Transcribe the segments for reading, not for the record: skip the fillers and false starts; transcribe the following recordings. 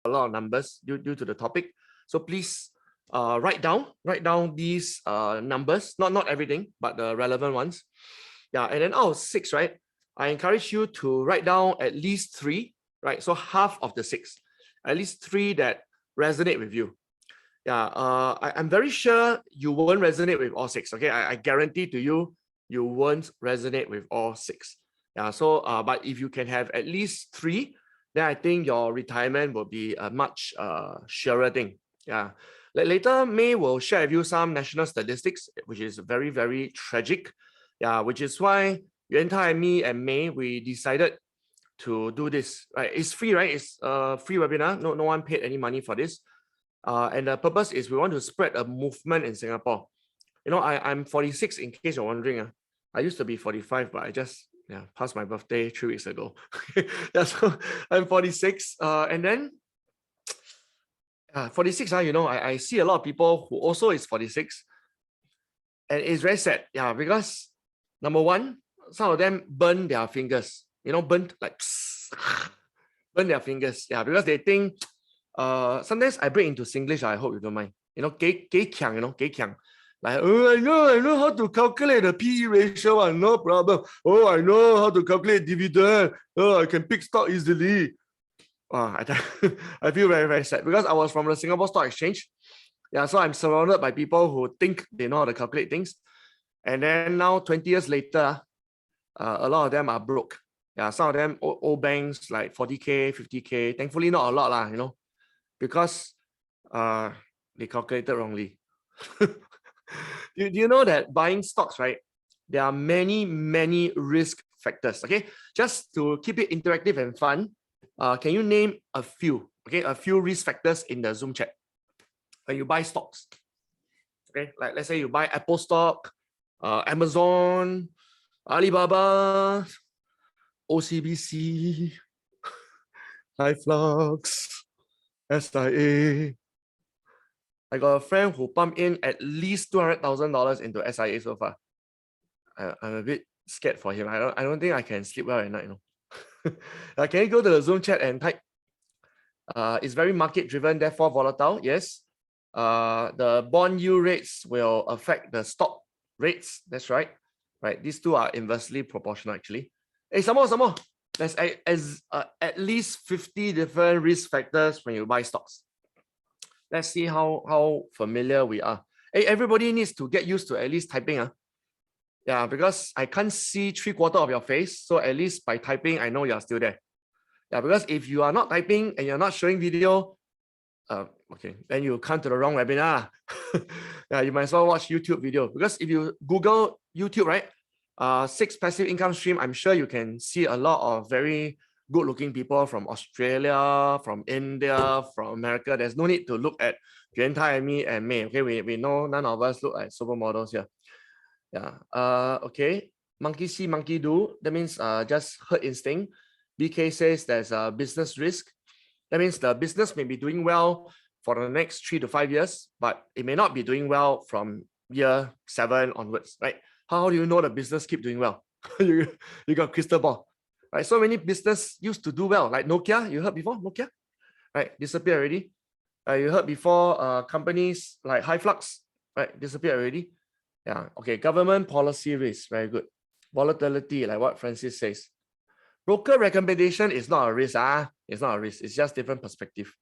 a lot of numbers due to the topic. So please write down these numbers, not everything, but the relevant ones. Yeah, and then out of 6, right? I encourage you to write down at least 3, right? So half of the 6, at least 3 that resonate with you. Yeah, I'm very sure you won't resonate with all 6. Okay, I guarantee to you, you won't resonate with all 6. Yeah, so but if you can have at least 3, then I think your retirement will be a much surer thing. Yeah. Later, May will share with you some national statistics, which is very, very tragic. Yeah, which is why Yuan Tai, me, and May, we decided to do this. Right, it's free, right? It's a free webinar. No one paid any money for this. And the purpose is we want to spread a movement in Singapore. You know, I'm 46, in case you're wondering. I used to be 45, but I just passed my birthday 3 weeks ago. Yeah, so I'm 46. And then 46, you know, I see a lot of people who also is 46. And it's very sad, yeah, because number one, some of them burn their fingers, you know, burn like burn their fingers, yeah, because they think, sometimes I break into Singlish, I hope you don't mind, you know, gay kiang, you know, gay kiang. Like, oh, I know how to calculate the PE ratio, no problem. Oh, I know how to calculate dividend. Oh, I can pick stock easily. I feel very, very sad because I was from the Singapore Stock Exchange. Yeah, so I'm surrounded by people who think they know how to calculate things. And then now, 20 years later, a lot of them are broke. Yeah, some of them old banks like 40K, 50K. Thankfully, not a lot, you know, because they calculated wrongly. Do you know that buying stocks, right? There are many, many risk factors. Okay, just to keep it interactive and fun, can you name a few? Okay, a few risk factors in the Zoom chat when you buy stocks. Okay, like let's say you buy Apple stock, Amazon, Alibaba, OCBC, HiFlux, SIA. I got a friend who pumped in at least $200,000 into SIA so far. I'm a bit scared for him. I don't think I can sleep well at night. You know. Can you go to the Zoom chat and type? It's very market driven, therefore volatile. Yes. The bond yield rates will affect the stock rates. That's right. Right. These two are inversely proportional actually. Hey, some more. There's at least 50 different risk factors when you buy stocks. Let's see how familiar we are. Hey, everybody needs to get used to at least typing. Yeah, because I can't see 3/4 of your face. So at least by typing, I know you're still there. Yeah, because if you are not typing and you're not showing video, okay, then you come to the wrong webinar. Yeah, you might as well watch YouTube video. Because if you Google YouTube, right? 6 passive income stream, I'm sure you can see a lot of very good-looking people from Australia, from India, from America. There's no need to look at Yuan Tai and me and May. Okay, we know none of us look like supermodels here. Yeah. Okay. Monkey see, monkey do. That means just herd instinct. BK says there's a business risk. That means the business may be doing well for the next 3 to 5 years, but it may not be doing well from year 7 onwards, right? How do you know the business keep doing well? you got crystal ball, right? So many business used to do well, like Nokia. You heard before Nokia, right? Disappear already. You heard before companies like HiFlux, right? Disappear already. Yeah. Okay. Government policy risk. Very good. Volatility, like what Francis says. Broker recommendation is not a risk. It's not a risk. It's just different perspective.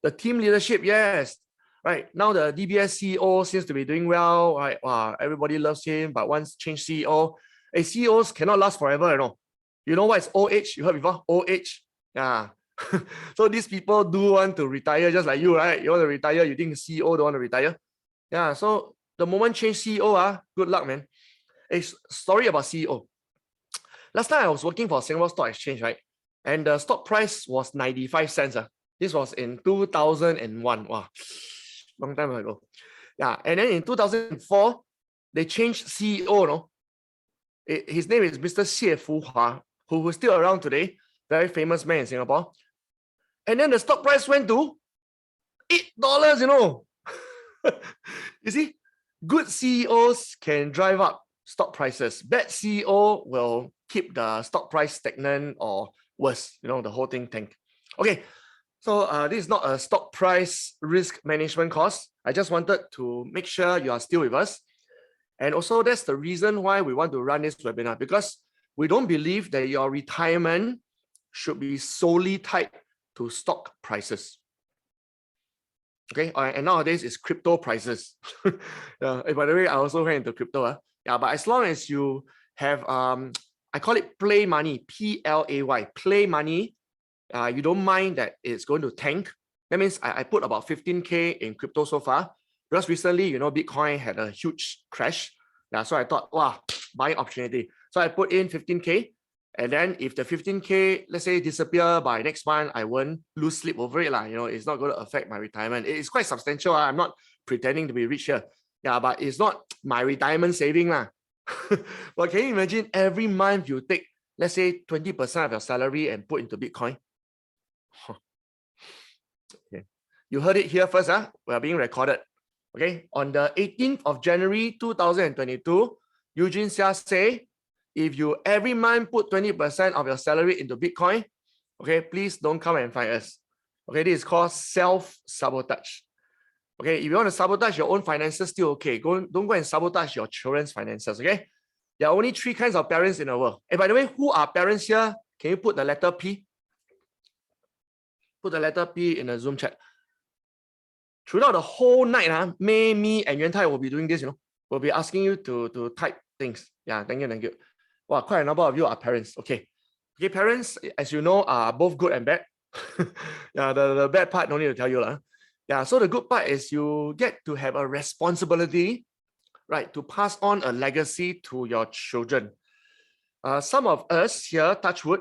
The team leadership, yes. Right. Now the DBS CEO seems to be doing well. Right. Wow, everybody loves him. But once change CEO, CEOs cannot last forever, you know. You know what is old age? You heard before? Old age. Yeah. So these people do want to retire just like you, right? You want to retire, you think the CEO don't want to retire. Yeah. So the moment change CEO, good luck, man. A story about CEO. Last time I was working for Singapore Stock Exchange, right? And the stock price was 95 cents. This was in 2001. Wow, long time ago. Yeah, and then in 2004, they changed CEO. No? His name is Mr. Xie Fuhua, who is still around today, very famous man in Singapore. And then the stock price went to $8, you know. You see, good CEOs can drive up stock prices. Bad CEO will keep the stock price stagnant or worse, you know, the whole thing tank. Okay, So this is not a stock price risk management course. I just wanted to make sure you are still with us. And also that's the reason why we want to run this webinar, because we don't believe that your retirement should be solely tied to stock prices. Okay, and nowadays it's crypto prices. By the way, I also went into crypto. Yeah, but as long as you have, I call it play money, P-L-A-Y, play money. You don't mind that it's going to tank. That means I put about 15K in crypto so far, because recently, you know, Bitcoin had a huge crash. Yeah, so I thought, wow, buying opportunity. So I put in 15K. And then if the 15K, let's say, disappear by next month, I won't lose sleep over it. You know, it's not going to affect my retirement. It's quite substantial. I'm not pretending to be rich here. Yeah, but it's not my retirement saving. But can you imagine every month you take, let's say, 20% of your salary and put into Bitcoin? Okay. You heard it here first. We are being recorded. Okay. On the 18th of January 2022, Eugene Xia say, if you every month put 20% of your salary into Bitcoin, okay, please don't come and find us. Okay, this is called self-sabotage. Okay, if you want to sabotage your own finances, still okay. Don't go and sabotage your children's finances. Okay, there are only 3 kinds of parents in the world. And by the way, who are parents here? Can you put the letter P? Put the letter P in the Zoom chat. Throughout the whole night, May, me, and Yuan Tai will be doing this. We'll be asking you to type things. Yeah, thank you. Wow, quite a number of you are parents. Okay, parents, as you know, are both good and bad. Yeah, the bad part, no need to tell you. Yeah, so the good part is you get to have a responsibility, right, to pass on a legacy to your children. Some of us here, touch wood,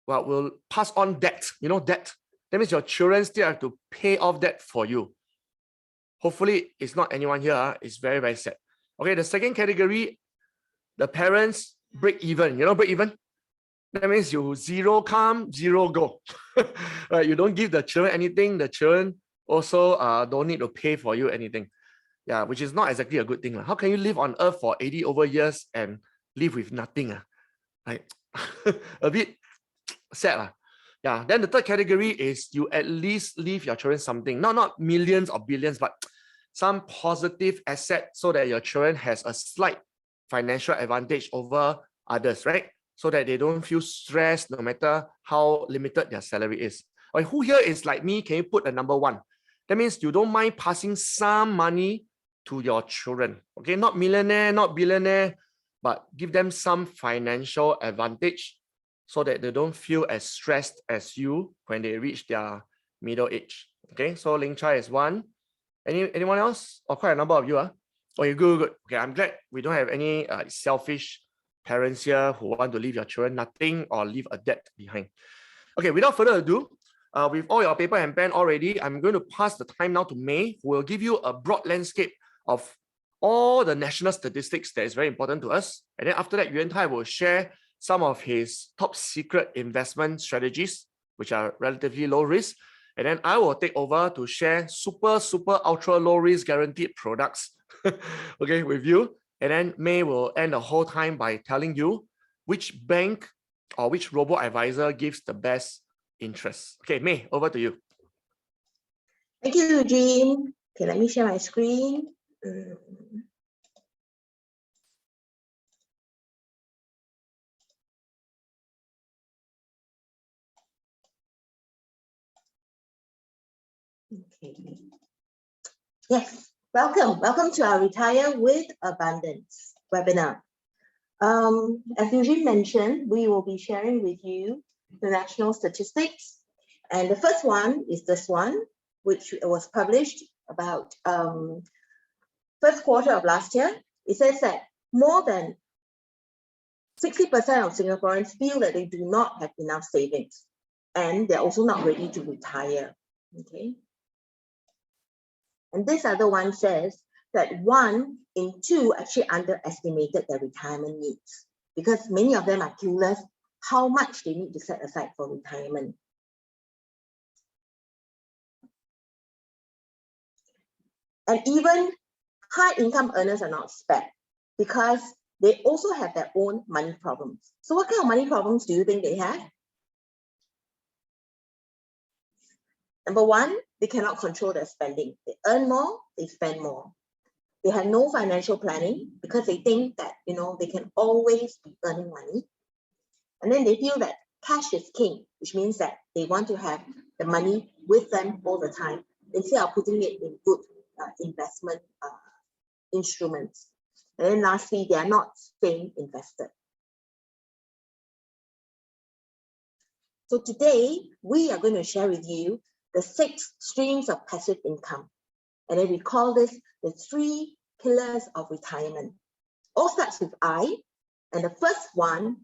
will pass on debt. You know, debt. That means your children still have to pay off debt for you. Hopefully, it's not anyone here. It's very, very sad. Okay, the second category, the parents break even. You know, break even? That means you zero come, zero go. Right? You don't give the children anything. The children also don't need to pay for you anything. Yeah, which is not exactly a good thing. How can you live on earth for 80 over years and live with nothing? Right? A bit sad. Yeah. Then the third category is you at least leave your children something. Not millions or billions, but some positive asset so that your children has a slight financial advantage over others, right? So that they don't feel stressed no matter how limited their salary is. Or who here is like me? Can you put a number 1? That means you don't mind passing some money to your children. Okay, not millionaire, not billionaire, but give them some financial advantage so that they don't feel as stressed as you when they reach their middle age. Okay, so Ling Chai is 1. Anyone else? Or quite a number of you. Okay, good. Okay, I'm glad we don't have any selfish parents here who want to leave your children nothing or leave a debt behind. Okay, without further ado, with all your paper and pen already, I'm going to pass the time now to May, who will give you a broad landscape of all the national statistics that is very important to us. And then after that, Yuan Tai will share some of his top secret investment strategies, which are relatively low risk. And then I will take over to share super, ultra low risk guaranteed products, okay, with you. And then May will end the whole time by telling you which bank or which robo-advisor gives the best interest. Okay, May, over to you. Thank you, Eugene. Okay, let me share my screen. Okay. Yes, welcome to our Retire with Abundance webinar. As Eugene mentioned, we will be sharing with you the national statistics. And the first one is this one, which was published about first quarter of last year. It says that more than 60% of Singaporeans feel that they do not have enough savings, and they're also not ready to retire. Okay. And this other one says that 1 in 2 actually underestimated their retirement needs, because many of them are clueless how much they need to set aside for retirement. And even high income earners are not spared, because they also have their own money problems. So what kind of money problems do you think they have? Number one, they cannot control their spending. They earn more, they spend more. They have no financial planning because they think that, they can always be earning money. And then they feel that cash is king, which means that they want to have the money with them all the time instead of putting it in good investment instruments. And then lastly, they are not staying invested. So today, we are going to share with you the 6 streams of passive income. And then we call this the 3 pillars of retirement. All starts with I. And the first one,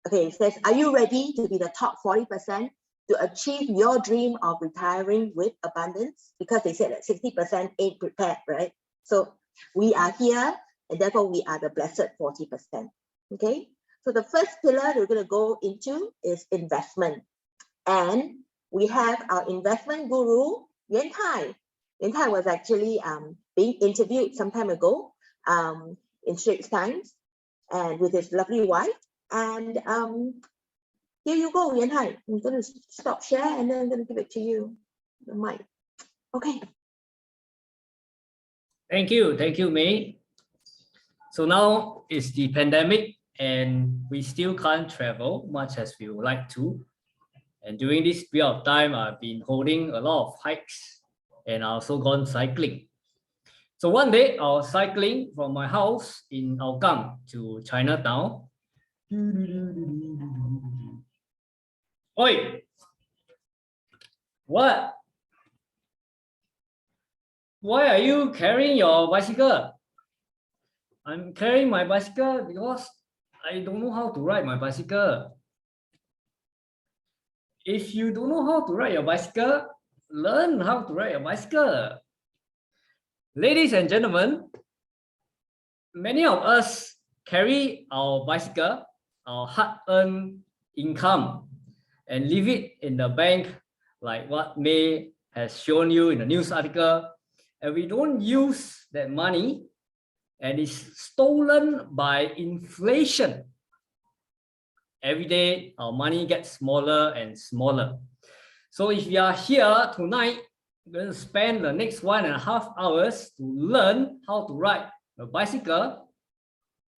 okay, it says, are you ready to be the top 40% to achieve your dream of retiring with abundance? Because they said that 60% ain't prepared, right? So we are here, and therefore we are the blessed 40%. Okay, so the first pillar we're going to go into is investment. And we have our investment guru, Yuan Tai. Yuan Tai was actually being interviewed some time ago in Straits Times and with his lovely wife. And here you go, Yuan Tai. I'm going to stop share and then I'm going to give it to you, the mic. Okay. Thank you, May. So now it's the pandemic and we still can't travel much as we would like to. And during this period of time, I've been holding a lot of hikes and I also gone cycling. So one day I was cycling from my house in Hougang to Chinatown. Oi! What? Why are you carrying your bicycle? I'm carrying my bicycle because I don't know how to ride my bicycle. If you don't know how to ride your bicycle, learn how to ride your bicycle. Ladies and gentlemen, many of us carry our bicycle, our hard-earned income, and leave it in the bank like what May has shown you in the news article, and we don't use that money and it's stolen by inflation. Every day, our money gets smaller and smaller. So if you are here tonight, we're going to spend the next 1.5 hours to learn how to ride a bicycle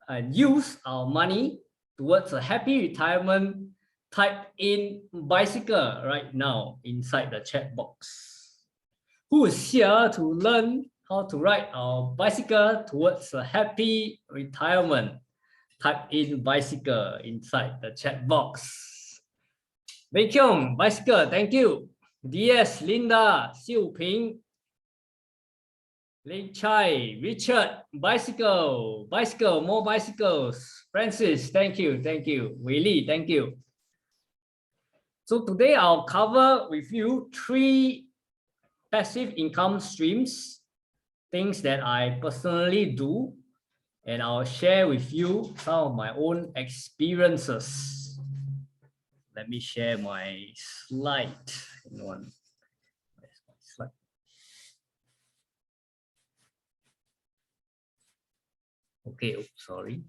and use our money towards a happy retirement. Type in bicycle right now inside the chat box. Who is here to learn how to ride our bicycle towards a happy retirement? Type in bicycle inside the chat box. Wei Kyung, bicycle, thank you. DS, Linda, Xiu Ping, Lei Chai, Richard, bicycle, bicycle, more bicycles. Francis, thank you, thank you. Wei Li, thank you. So today I'll cover with you 3 passive income streams, things that I personally do, and I'll share with you some of my own experiences. Let me share my slide. Hang on. Where's my slide? Okay, oops, sorry.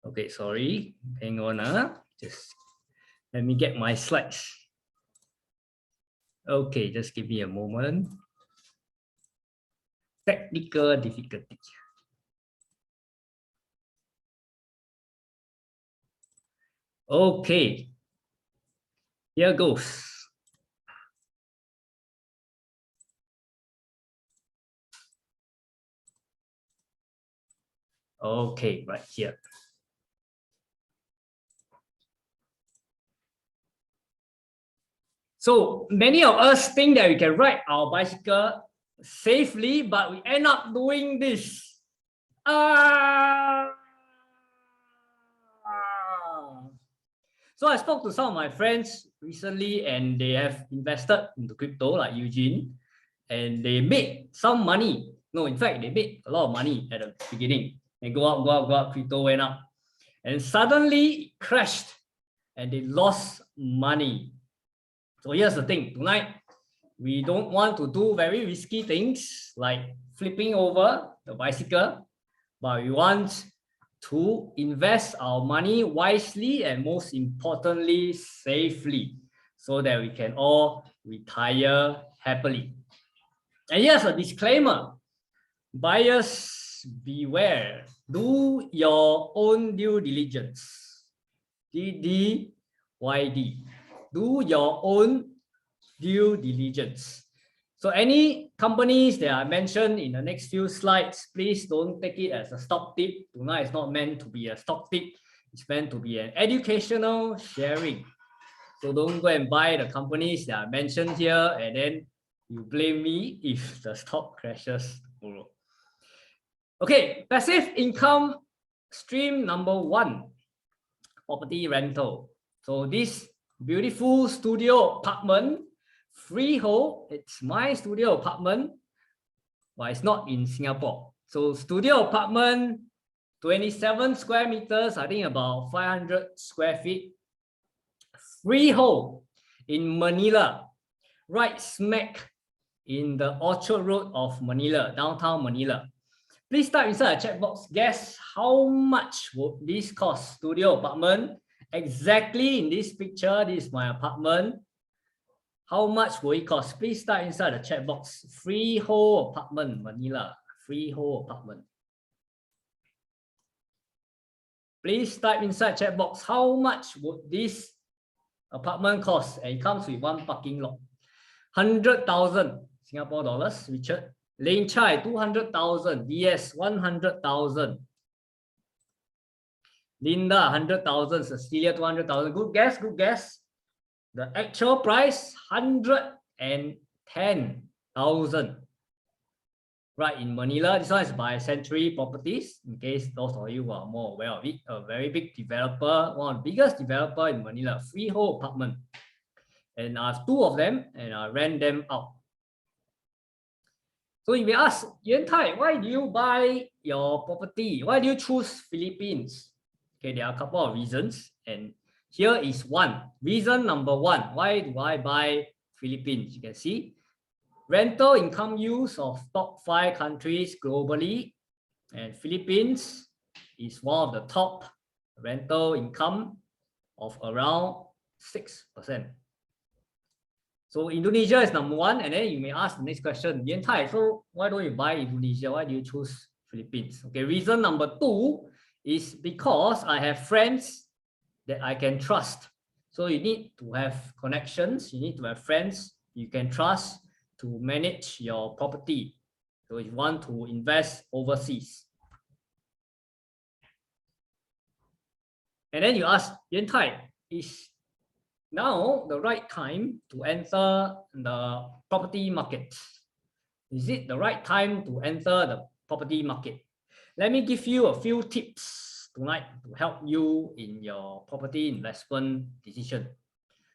Okay, sorry. Hang on. Just let me get my slides. Okay, just give me a moment. Technical difficulty. Okay, here goes. Okay, right here. So many of us think that we can ride our bicycle safely, but we end up doing this. So I spoke to some of my friends recently and they have invested into crypto like Eugene and they made some money. No, in fact, they made a lot of money at the beginning. They go up, crypto went up and suddenly it crashed and they lost money. So here's the thing, tonight, we don't want to do very risky things like flipping over the bicycle, but we want to invest our money wisely and most importantly, safely. so that we can all retire happily. And here's a disclaimer. Buyers beware. Do your own due diligence. DDYD. Do your own due diligence. So any companies that I mentioned in the next few slides, please don't take it as a stock tip. Tonight is not meant to be a stock tip. It's meant to be an educational sharing. So don't go and buy the companies that I mentioned here and then you blame me if the stock crashes tomorrow. Okay, passive income stream number 1, property rental. So this beautiful studio apartment, freehold, it's my studio apartment, but it's not in Singapore. So studio apartment, 27 square meters, I think about 500 square feet. Freehold in Manila, right smack in the Orchard Road of Manila, downtown Manila. Please type inside a chat box, guess how much would this cost? Studio apartment, exactly in this picture, this is my apartment. How much will it cost? Please type inside the chat box, freehold apartment, Manila, freehold apartment. Please type inside chat box, how much would this apartment cost? And it comes with 1 parking lot. 100,000 Singapore dollars, Richard. Lane Chai, 200,000. DS, 100,000. Linda, 100,000. Cecilia, 200,000. Good guess, good guess. The actual price, 110,000. Right, in Manila. This one is by Century Properties, in case those of you who are more aware of it. A very big developer, one of the biggest developer in Manila, freehold apartment. And I have 2 of them, and I rent them out. So you may ask, Yuan Tai, why do you buy your property? Why do you choose Philippines? Okay, there are a couple of reasons, and here is one. Reason number 1, why do I buy Philippines? You can see rental income use of top 5 countries globally, and Philippines is one of the top rental income of around 6%. So Indonesia is number 1, and then you may ask the next question, Yuan Tai, so why don't you buy Indonesia? Why do you choose Philippines? Okay, reason number 2 is because I have friends that I can trust. So you need to have connections, you need to have friends you can trust to manage your property. So if you want to invest overseas. And then you ask, Yuan Tai, is now the right time to enter the property market? Is it the right time to enter the property market? Let me give you a few tips tonight to help you in your property investment decision.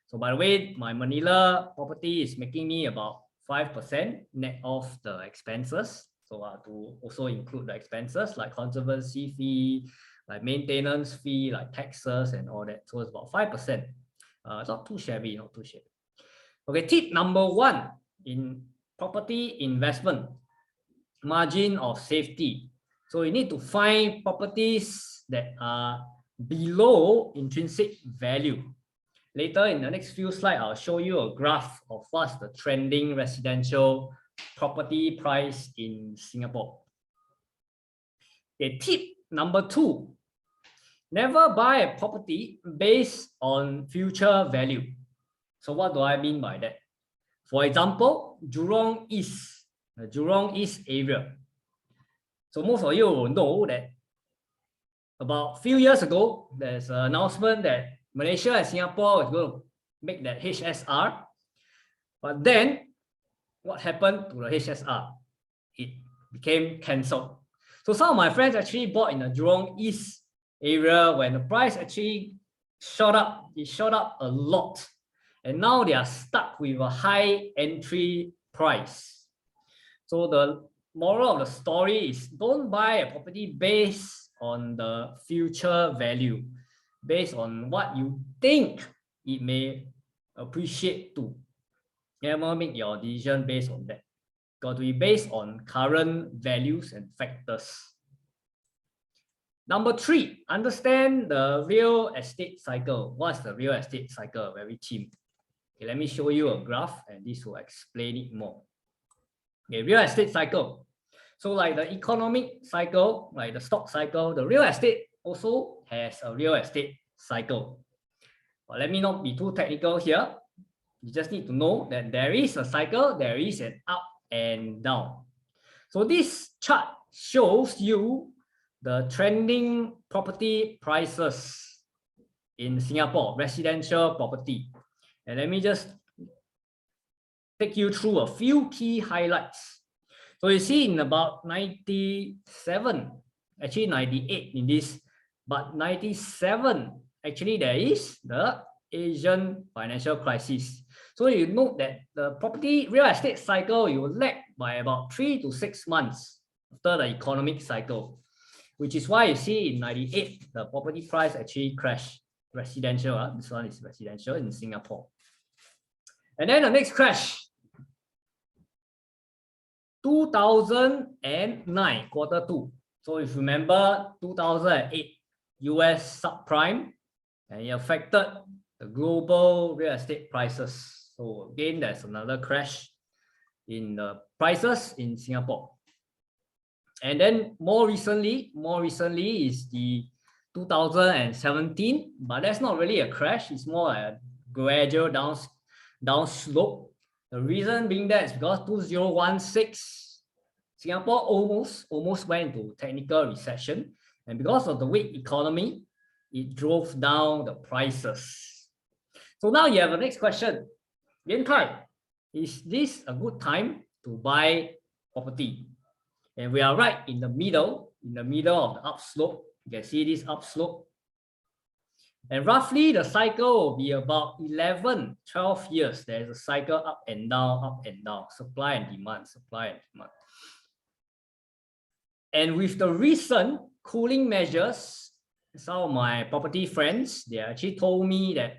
So by the way, my Manila property is making me about 5% net of the expenses. So to also include the expenses like conservancy fee, like maintenance fee, like taxes and all that. So it's about 5%. It's not too shabby, not too shabby. Okay, tip number 1 in property investment, margin of safety. So you need to find properties that are below intrinsic value. Later in the next few slides, I'll show you a graph of what's the trending residential property price in Singapore. Okay, tip number 2, never buy a property based on future value. So what do I mean by that? For example, Jurong East, the Jurong East area. So most of you will know that about a few years ago, there's an announcement that Malaysia and Singapore is going to make that HSR. But then what happened to the HSR? It became cancelled. So some of my friends actually bought in the Jurong East area when the price actually shot up. It shot up a lot. And now they are stuck with a high entry price. So the moral of the story is don't buy a property based on the future value, based on what you think it may appreciate to. Never make your decision based on that. Got to be based on current values and factors. Number 3, understand the real estate cycle. What's the real estate cycle? Very cheap. Okay, let me show you a graph and this will explain it more. Okay, real estate cycle. So like the economic cycle, like the stock cycle, the real estate also has a real estate cycle. But let me not be too technical here. You just need to know that there is a cycle, there is an up and down. So this chart shows you the trending property prices in Singapore, residential property. And let me just take you through a few key highlights. So you see in about 97, actually 98 in this, but 97, actually there is the Asian financial crisis. So you note that the property real estate cycle, you will lag by about 3 to 6 months after the economic cycle, which is why you see in 98, the property price actually crashed. Residential, this one is residential in Singapore. And then the next crash, 2009, quarter 2. So if you remember 2008 US subprime, and it affected the global real estate prices. So again, there's another crash in the prices in Singapore. And then more recently is the 2017, but that's not really a crash. It's more like a gradual down slope. The reason being that is because 2016, Singapore almost went into technical recession, and because of the weak economy, it drove down the prices. So now you have the next question. Yan Kai, is this a good time to buy property? And we are right in the middle of the upslope. You can see this upslope. And roughly the cycle will be about 11, 12 years. There's a cycle up and down, supply and demand, supply and demand. And with the recent cooling measures, some of my property friends, they actually told me that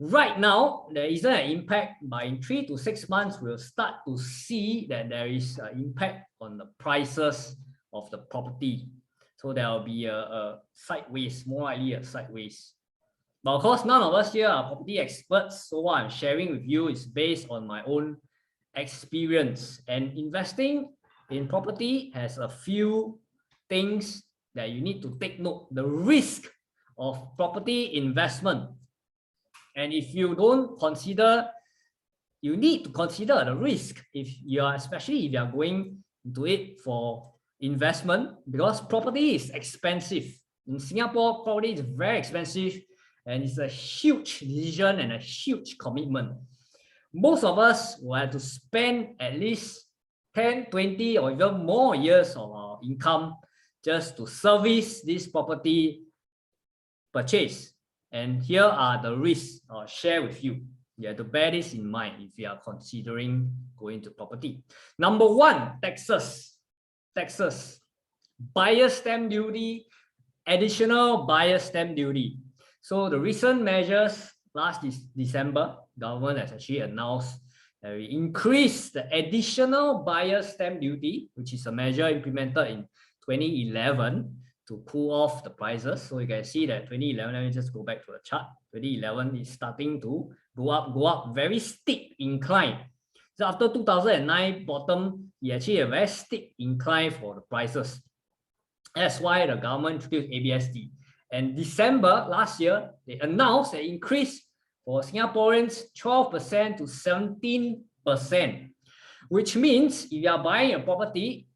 right now, there isn't an impact, but in 3 to 6 months, we'll start to see that there is an impact on the prices of the property. So there will be a sideways, more likely a sideways. But of course, none of us here are property experts. So what I'm sharing with you is based on my own experience. And investing in property has a few things that you need to take note. The risk of property investment. And if you don't consider, you need to consider the risk especially if you are going into it for investment, because property is expensive. In Singapore, property is very expensive and it's a huge decision and a huge commitment. Most of us will have to spend at least 10, 20 or even more years of our income just to service this property purchase. And here are the risks I'll share with you. You have to bear this in mind if you are considering going to property. Number 1, taxes. Buyer stamp duty, additional buyer stamp duty. So the recent measures last December, government has actually announced that we increase the additional buyer stamp duty, which is a measure implemented in 2011 to cool off the prices. So you can see that 2011, let me just go back to the chart. 2011 is starting to go up, very steep incline. So after 2009 bottom, you actually a very steep incline for the prices. That's why the government introduced ABSD. And December last year, they announced an increase for Singaporeans 12% to 17%, which means if you are buying a property,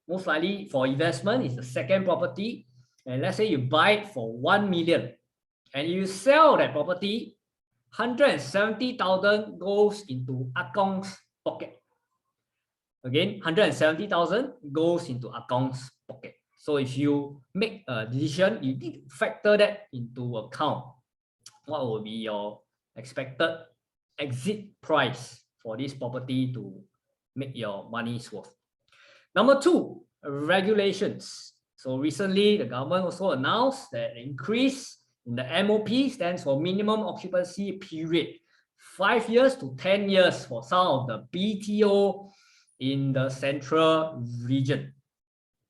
most likely for investment, it's the second property. And let's say you buy it for 1 million and you sell that property, 170,000 goes into Akong's pocket. Again, 170,000 goes into Akong's pocket. So if you make a decision, you need to factor that into account. What will be your expected exit price for this property to make your money's worth? Number 2, regulations. So recently, the government also announced that an increase in the MOP stands for minimum occupancy period, 5 years to 10 years for some of the BTO in the central region.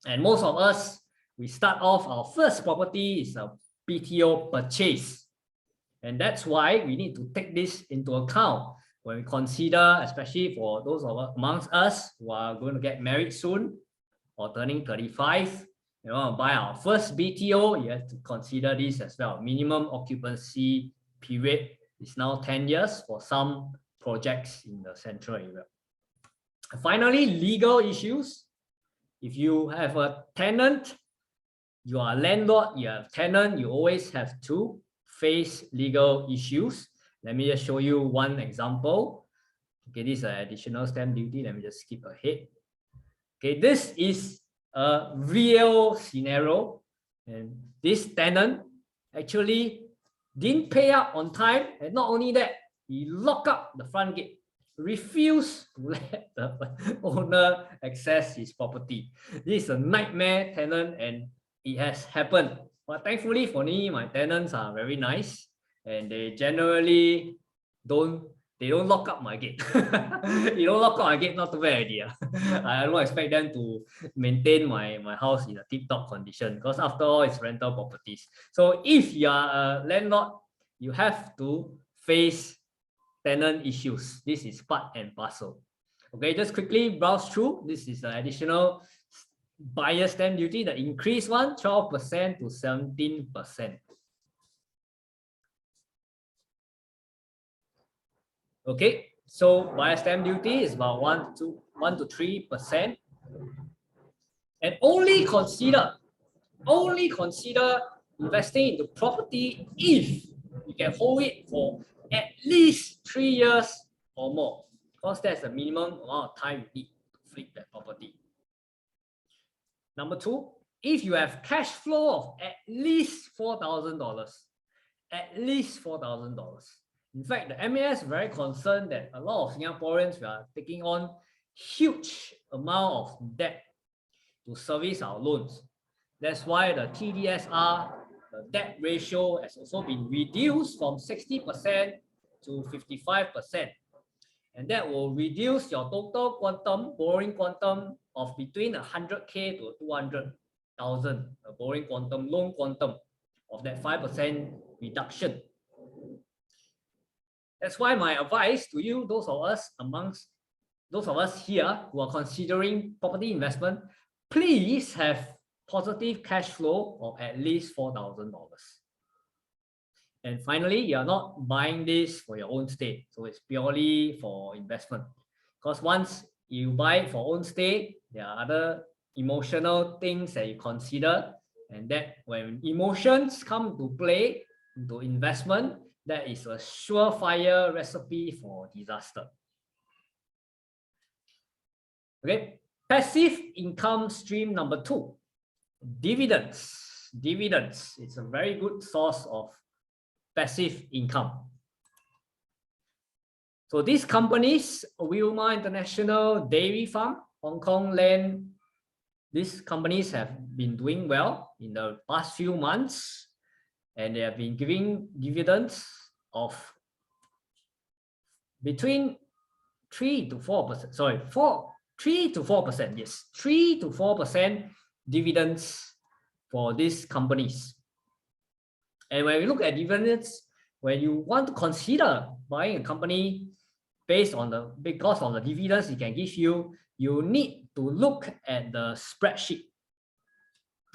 And most of us, we start off our first property is a BTO purchase. And that's why we need to take this into account when we consider, especially for those amongst us who are going to get married soon or turning 35, you want to buy our first BTO, you have to consider this as well. Minimum occupancy period is now 10 years for some projects in the central area. And finally, legal issues. If you have a tenant, you are a landlord, you have a tenant, you always have to face legal issues. Let me just show you one example. Okay, this is an additional stamp duty. Let me just skip ahead. Okay, this is a real scenario, and this tenant actually didn't pay up on time, and not only that, he locked up the front gate, refused to let the owner access his property. This is a nightmare tenant, and it has happened. But thankfully for me, my tenants are very nice, and they generally don't lock up my gate. You don't lock up my gate, not too bad idea. I don't expect them to maintain my house in a tip-top condition, because after all, it's rental properties. So if you are a landlord, you have to face tenant issues. This is part and parcel. Okay, just quickly browse through. This is an additional buyer stamp duty, the increased one, 12% to 17%. Okay, so buyer stamp duty is about 1 to 3%, and only consider investing into property if you can hold it for at least 3 years or more, because that's the minimum amount of time you need to flip that property. Number 2, if you have cash flow of at least $4,000, at least $4,000. In fact, the MAS is very concerned that a lot of Singaporeans are taking on huge amount of debt to service our loans. That's why the TDSR, the debt ratio, has also been reduced from 60% to 55%. And that will reduce your total quantum, borrowing quantum of between 100K to 200,000, a borrowing quantum, loan quantum of that 5% reduction. That's why my advice to you, those of us here who are considering property investment, please have positive cash flow of at least $4,000. And finally, you are not buying this for your own stay, so it's purely for investment. Because once you buy it for own stay, there are other emotional things that you consider, and that when emotions come to play into investment, that is a surefire recipe for disaster. Okay, passive income stream number 2, dividends. Dividends, it's a very good source of passive income. So these companies, Wilmar International Dairy Farm, Hong Kong Land, these companies have been doing well in the past few months, and they have been giving dividends of between 3 to 4%. Sorry, 3 to 4%. Yes, 3 to 4% dividends for these companies. And when we look at dividends, when you want to consider buying a company because of the dividends it can give you, you need to look at the spreadsheet.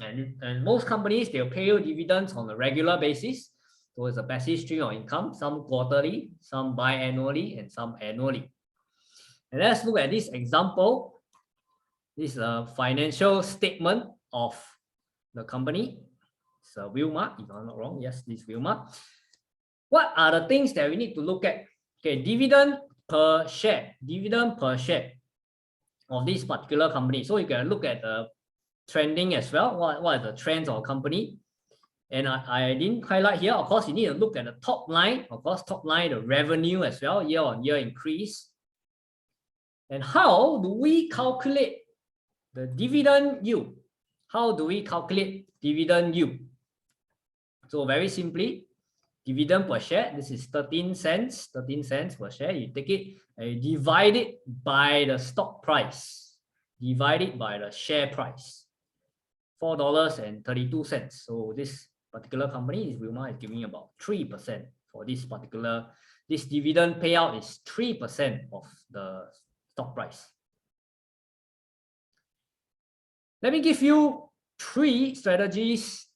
And most companies, they'll pay you dividends on a regular basis. So it's a passive stream of income, some quarterly, some biannually, and some annually. And let's look at this example. This is a financial statement of the company. It's Wilmar, if I'm not wrong. Yes, this is Wilmar. What are the things that we need to look at? Okay, dividend per share of this particular company. So you can look at the trending as well. What are the trends of a company? And I didn't highlight here. Of course, you need to look at the top line. Of course, top line, the revenue as well, year-on-year increase. And how do we calculate the dividend yield? How do we calculate dividend yield? So very simply, dividend per share, this is 13 cents per share. You take it and you divide it by the stock price, divide it by the share price, $4.32. So this particular company is Wilmar is giving about 3%. for this dividend payout is 3% of the stock price. Let me give you 3 strategies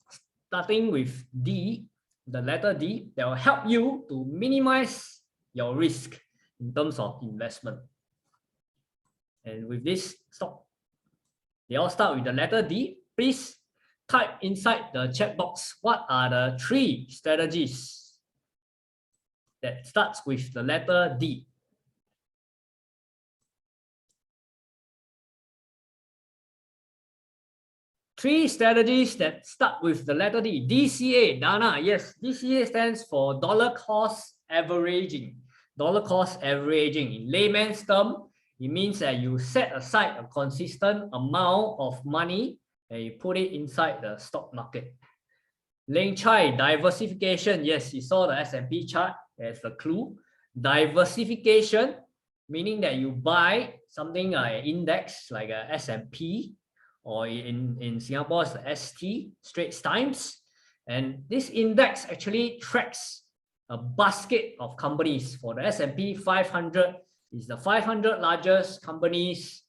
starting with D, the letter D, that will help you to minimize your risk in terms of investment. And with this stock, they all start with the letter D. Please type inside the chat box what are the 3 strategies that starts with the letter D. Three strategies that start with the letter D. DCA, Dana, yes, DCA stands for dollar cost averaging. Dollar cost averaging. In layman's term, it means that you set aside a consistent amount of money and you put it inside the stock market. Leng Chai, diversification. Yes, you saw the S&P chart as a clue. Diversification, meaning that you buy something like an index like a S&P, or in Singapore, it's the ST, Straits Times. And this index actually tracks a basket of companies. For the S&P 500, is the 500 largest companies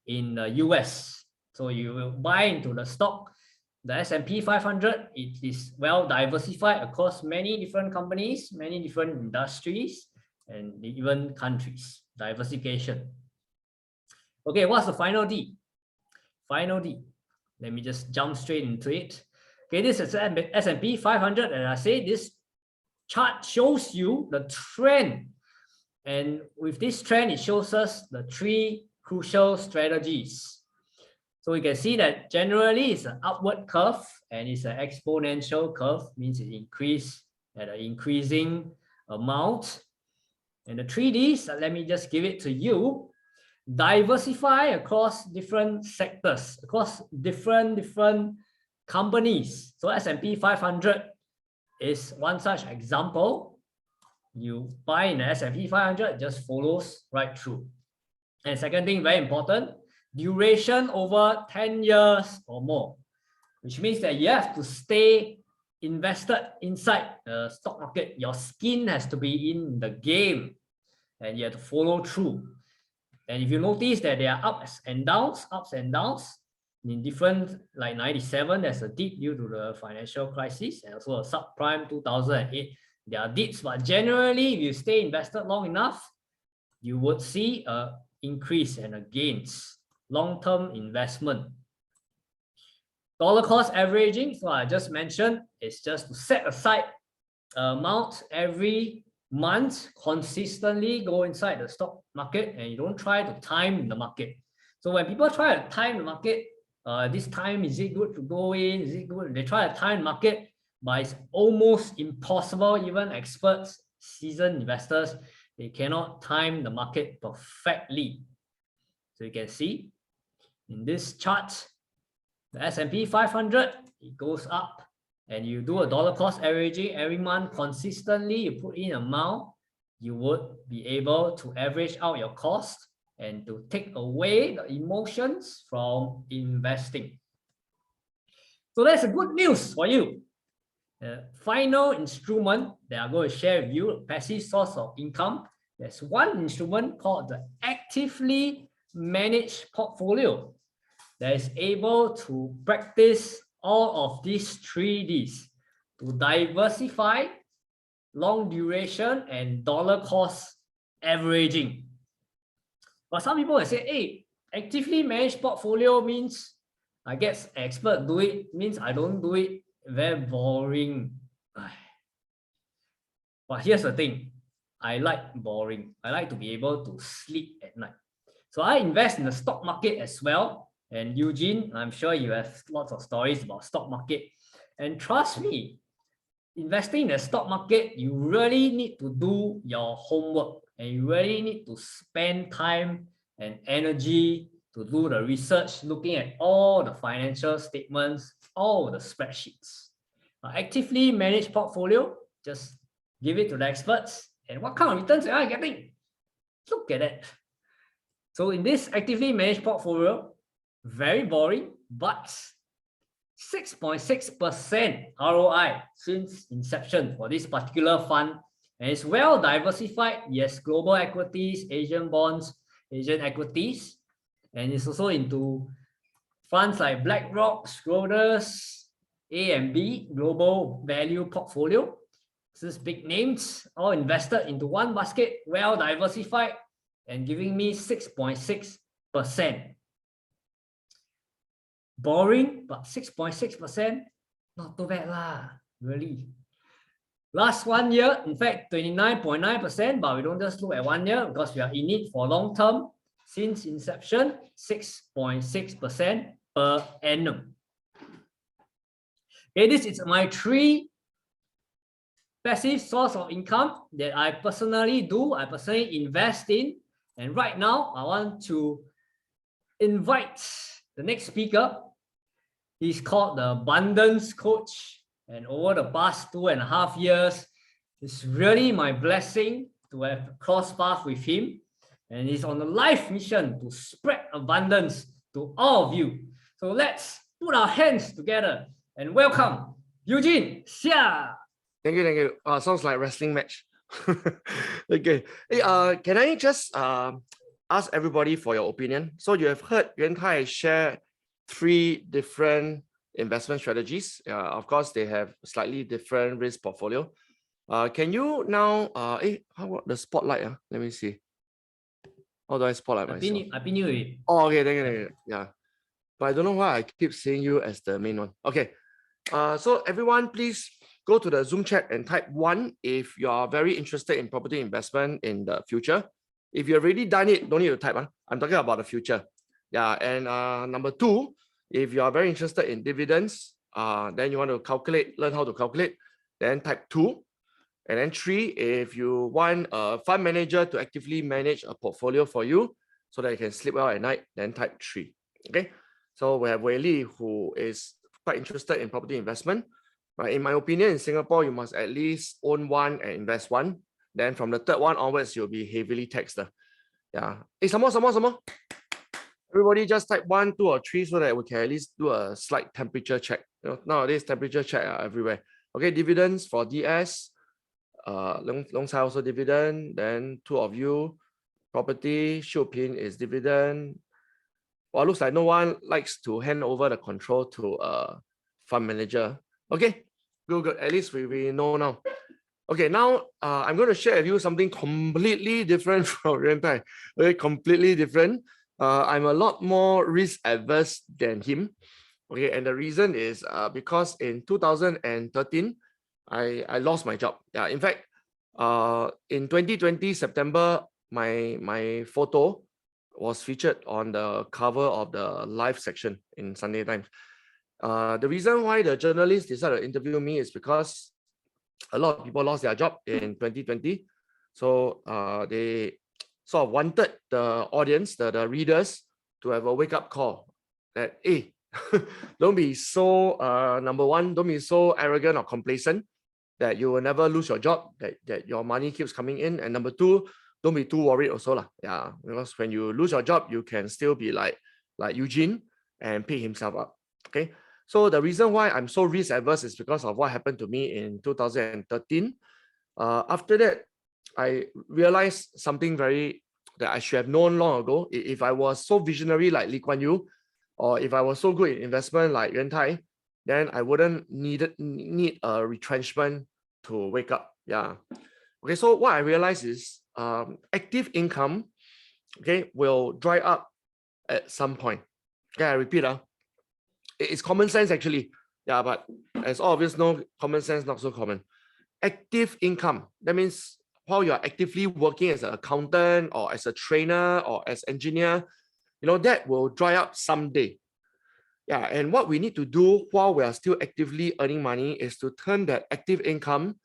in the US. So you will buy into the stock, the S&P 500, it is well diversified across many different companies, many different industries, and even countries. Diversification. Okay, what's the final D? Final D. Let me just jump straight into it. Okay, this is S&P 500, and I say this chart shows you the trend. And with this trend, it shows us the 3 crucial strategies. So we can see that generally it's an upward curve and it's an exponential curve, means it increases at an increasing amount. And the 3Ds, let me just give it to you. Diversify across different sectors, across different companies. So S&P 500 is one such example. You buy in the S&P 500, it just follows right through. And second thing, very important, duration over 10 years or more, which means that you have to stay invested inside the stock market. Your skin has to be in the game and you have to follow through. And if you notice that there are ups and downs, in different, like 97, there's a dip due to the financial crisis, and also a subprime 2008. There are dips, but generally, if you stay invested long enough, you would see a increase and a gains. Long-term investment. Dollar cost averaging, so I just mentioned, it's just to set aside amount every month, consistently go inside the stock market, and you don't try to time the market. So when people try to time the market, this time, is it good to go in? Is it good? They try to time the market, but it's almost impossible. Even experts, seasoned investors, they cannot time the market perfectly. So you can see in this chart, the S&P 500, it goes up, and you do a dollar cost averaging every month consistently, you put in amount, you would be able to average out your cost and to take away the emotions from investing. So that's a good news for you. Final instrument that I'm going to share with you, a passive source of income. There's one instrument called the actively managed portfolio that is able to practice all of these 3Ds to diversify, long duration, and dollar cost averaging. But some people will say, hey, actively managed portfolio means I guess expert do it, means I don't do it, very boring. But here's the thing, I like boring. I like to be able to sleep at night. So I invest in the stock market as well. And Eugene, I'm sure you have lots of stories about stock market. And trust me, investing in the stock market, you really need to do your homework, and you really need to spend time and energy to do the research, looking at all the financial statements, all the spreadsheets. Actively managed portfolio, just give it to the experts. And what kind of returns am I getting? Look at it. So in this actively managed portfolio, very boring, but 6.6% ROI since inception for this particular fund And it's well diversified. Yes, global equities, Asian bonds, Asian equities. And it's also into funds like BlackRock, Schroders, A and B, Global Value Portfolio. This is big names, all invested into one basket, well diversified, and giving me 6.6%. Boring, but 6.6%, not too bad lah, really. Last 1 year, in fact, 29.9%, but we don't just look at 1 year because we are in it for long term. Since inception, 6.6% per annum. Okay, this is my 3 passive source of income that I personally invest in. And right now, I want to invite the next speaker. He's called the Abundance Coach. And over the past 2.5 years, it's really my blessing to have crossed paths with him. And he's on a life mission to spread abundance to all of you. So let's put our hands together and welcome Eugene Xia. Thank you. Sounds like wrestling match. Okay. Hey, can I just ask everybody for your opinion? So you have heard Yuan Tai share 3 different investment strategies. Of course, they have slightly different risk portfolio. Can you now, how about the spotlight? Let me see. How do I spotlight myself? I've been with it. Oh, okay, thank you. Yeah. But I don't know why I keep seeing you as the main one. Okay. So everyone, please go to the Zoom chat and type 1 if you are very interested in property investment in the future. If you've already done it, don't need to type. I'm talking about the future. Yeah. And number 2, if you are very interested in dividends, then you want to learn how to calculate, then type 2. And then 3, if you want a fund manager to actively manage a portfolio for you so that you can sleep well at night, then type 3. Okay. So we have Wei Li, who is quite interested in property investment. But in my opinion, in Singapore, you must at least own 1 and invest 1. Then from the 3rd one onwards, you'll be heavily taxed. Yeah. Hey, some more. Everybody just type 1, 2, or 3 so that we can at least do a slight temperature check. Nowadays, temperature check are everywhere. Okay, dividends for DS. Long Chai also dividend. Then 2 of you. Property, Xiu Pin is dividend. Well, looks like no one likes to hand over the control to a fund manager. Okay, good. At least we know now. Okay, now I'm going to share with you something completely different from Yuan Tai. Okay, completely different. I'm a lot more risk averse than him. Okay, and the reason is because in 2013, I lost my job. Yeah, in fact, in 2020 September, my photo was featured on the cover of the live section in Sunday Times. The reason why the journalist decided to interview me is because a lot of people lost their job in 2020. So they sort of wanted the audience, the readers, to have a wake-up call that, hey, don't be so, number 1, don't be so arrogant or complacent that you will never lose your job, that your money keeps coming in. And number 2, don't be too worried also. Yeah, because when you lose your job, you can still be like Eugene and pick himself up. Okay. So the reason why I'm so risk averse is because of what happened to me in 2013. After that, I realized something that I should have known long ago. If I was so visionary like Lee Kuan Yew, or if I was so good in investment like Yuan Tai, then I wouldn't need a retrenchment to wake up. Yeah. Okay. So what I realized is active income, okay, will dry up at some point. Okay, I repeat. It's common sense actually. Yeah, but as all of us know, common sense not so common. Active income, that means while you're actively working as an accountant or as a trainer or as engineer, that will dry up someday. Yeah, and what we need to do while we are still actively earning money is to turn that active income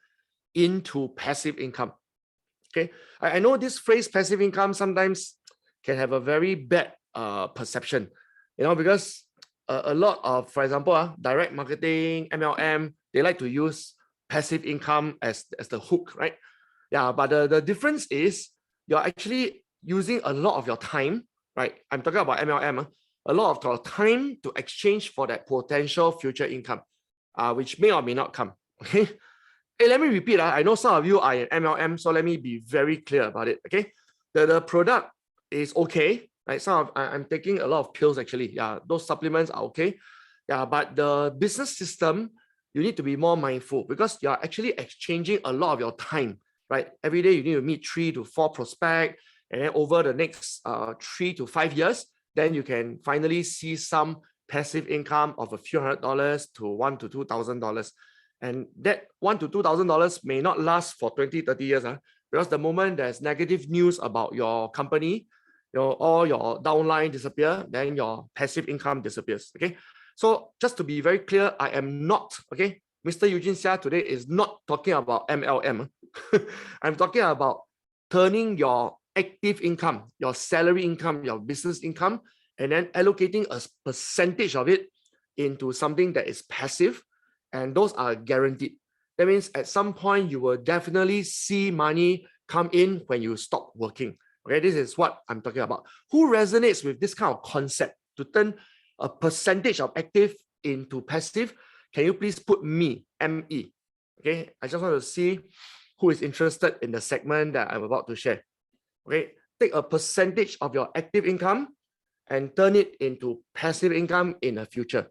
into passive income. Okay, I know this phrase passive income sometimes can have a very bad perception, because a lot of, for example, direct marketing, MLM, they like to use passive income as the hook, right? Yeah, but the difference is you're actually using a lot of your time, right? I'm talking about MLM, a lot of your time to exchange for that potential future income, which may or may not come. Okay. Hey, let me repeat. I know some of you are in MLM, so let me be very clear about it. Okay, the product is okay. Right, I'm taking a lot of pills actually. Yeah, those supplements are okay. Yeah, but the business system, you need to be more mindful because you are actually exchanging a lot of your time. Right, every day you need to meet 3 to 4 prospects, and then over the next 3 to 5 years, then you can finally see some passive income of a few $100 to $1,000 to $2,000. And that $1,000 to $2,000 may not last for 20, 30 years. Because the moment there's negative news about your company, all your downline disappear, then your passive income disappears. Okay. So just to be very clear, I am not, okay, Mr. Eugene Xia today is not talking about MLM. I'm talking about turning your active income, your salary income, your business income, and then allocating a percentage of it into something that is passive, and those are guaranteed. That means at some point you will definitely see money come in when you stop working. Okay, this is what I'm talking about. Who resonates with this kind of concept to turn a percentage of active into passive? Can you please put me, ME? Okay, I just want to see who is interested in the segment that I'm about to share. Okay, take a percentage of your active income and turn it into passive income in the future.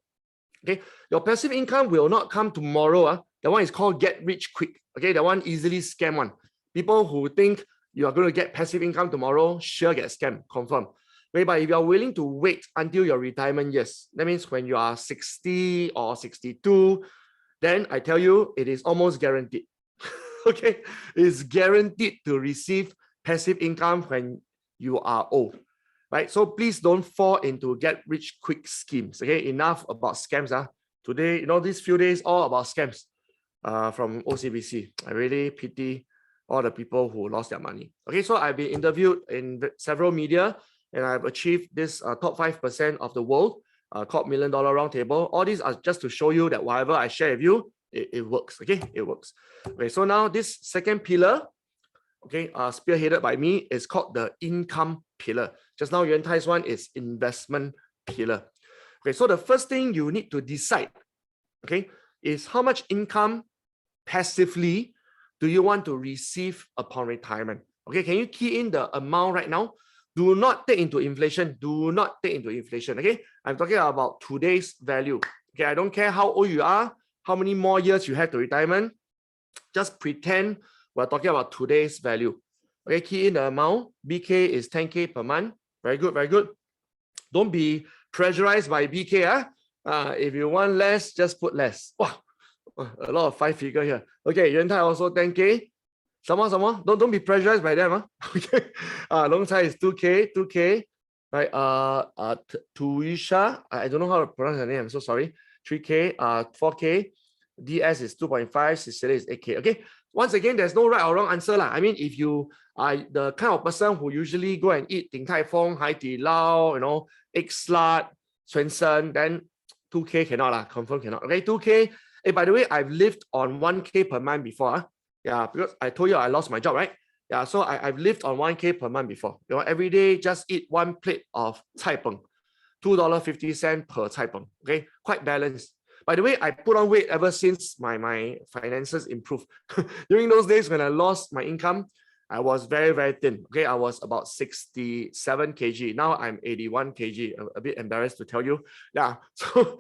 Okay, your passive income will not come tomorrow. That one is called get rich quick. Okay, that one easily scam one. People who think you are going to get passive income tomorrow, sure get scammed, confirm. Okay, but if you are willing to wait until your retirement years, that means when you are 60 or 62, then I tell you, it is almost guaranteed. Okay, it's guaranteed to receive passive income when you are old. Right, so please don't fall into get rich quick schemes. Okay, enough about scams. Today, these few days all about scams from OCBC. I really pity all the people who lost their money. Okay, so I've been interviewed in several media, and I've achieved this top 5% of the world called $1 Million Roundtable. All these are just to show you that whatever I share with you, it works. Okay, it works. Okay, so now this second pillar, okay, spearheaded by me, is called the income pillar. Just now Yuan Tai's one is investment pillar. Okay, so the first thing you need to decide, okay, is how much income passively do you want to receive upon retirement? Okay, can you key in the amount right now? Do not take into inflation. Do not take into inflation. Okay, I'm talking about today's value. Okay, I don't care how old you are, how many more years you have to retirement. Just pretend we're talking about today's value. Okay, key in the amount. BK is 10K per month. Very good, very good. Don't be pressurized by BK. If you want less, just put less. Wow, a lot of 5 figure here. Okay, Yuan Tai also 10K. Some more. Don't be pressurized by them. Okay. Long Tai is 2K. Right. Tuisha, I don't know how to pronounce her name. I'm so sorry. 3K. 4K. DS is 2.5. Cecilia is 8K. Okay. Once again, there's no right or wrong answer. I mean, if you are the kind of person who usually go and eat Din Tai Fung, Hai Di Lao, egg slut, Swensen, then 2K cannot, confirm cannot. Okay, 2K. Hey, by the way, I've lived on 1K per month before. Yeah, because I told you I lost my job, right? Yeah, so I've lived on 1K per month before. Every day just eat 1 plate of cai peng, $2.50 per cai peng. Okay, quite balanced. By the way, I put on weight ever since my finances improved. During those days when I lost my income, I was very, very thin. Okay, I was about 67 kg. Now I'm 81 kg. I'm a bit embarrassed to tell you. Yeah, so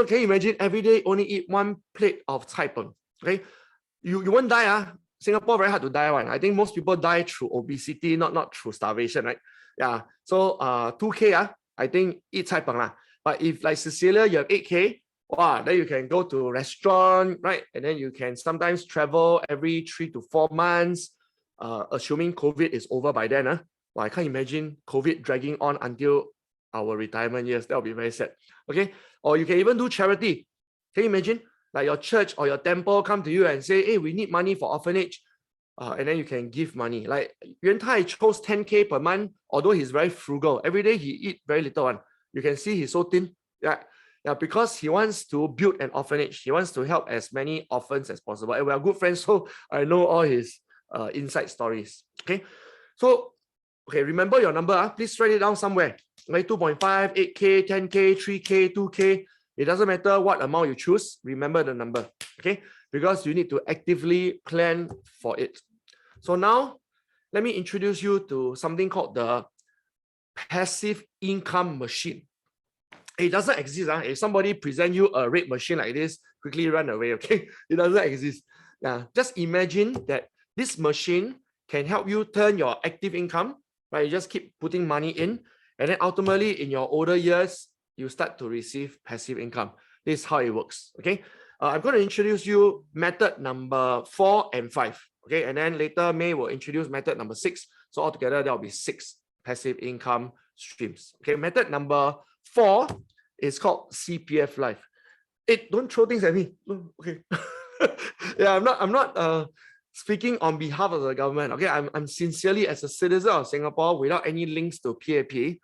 can you imagine every day only eat 1 plate of cai peng? Okay, you won't die. Singapore very hard to die one. I think most people die through obesity, not through starvation, right? Yeah, so 2K, I think eat cai peng. But if like Cecilia, you have 8K, wow, then you can go to restaurant, right? And then you can sometimes travel every 3 to 4 months, assuming COVID is over by then. Well, I can't imagine COVID dragging on until our retirement years. That would be very sad. Okay, or you can even do charity. Can you imagine? Like your church or your temple come to you and say, hey, we need money for orphanage. And then you can give money. Like Yuan Tai chose 10K per month, although he's very frugal. Every day he eat very little one. You can see he's so thin. Yeah, because he wants to build an orphanage. He wants to help as many orphans as possible. And we are good friends, so I know all his inside stories. Okay, so remember your number. Please write it down somewhere. Okay, 2.5, 8K, 10K, 3K, 2K. It doesn't matter what amount you choose. Remember the number. Okay. because you need to actively plan for it. So now, let me introduce you to something called the passive income machine. It doesn't exist. If somebody present you a red machine like this, quickly run away, okay? It doesn't exist. Just imagine that this machine can help you turn your active income, right? You just keep putting money in, and then ultimately in your older years, you start to receive passive income. This is how it works, okay? I'm going to introduce you method number 4 and 5, okay? And then later May will introduce method number 6. So altogether, there will be 6 passive income streams. Okay, method number 4 is called CPF Life. Don't throw things at me. Okay. Yeah, I'm not speaking on behalf of the government. Okay, I'm sincerely as a citizen of Singapore without any links to PAP.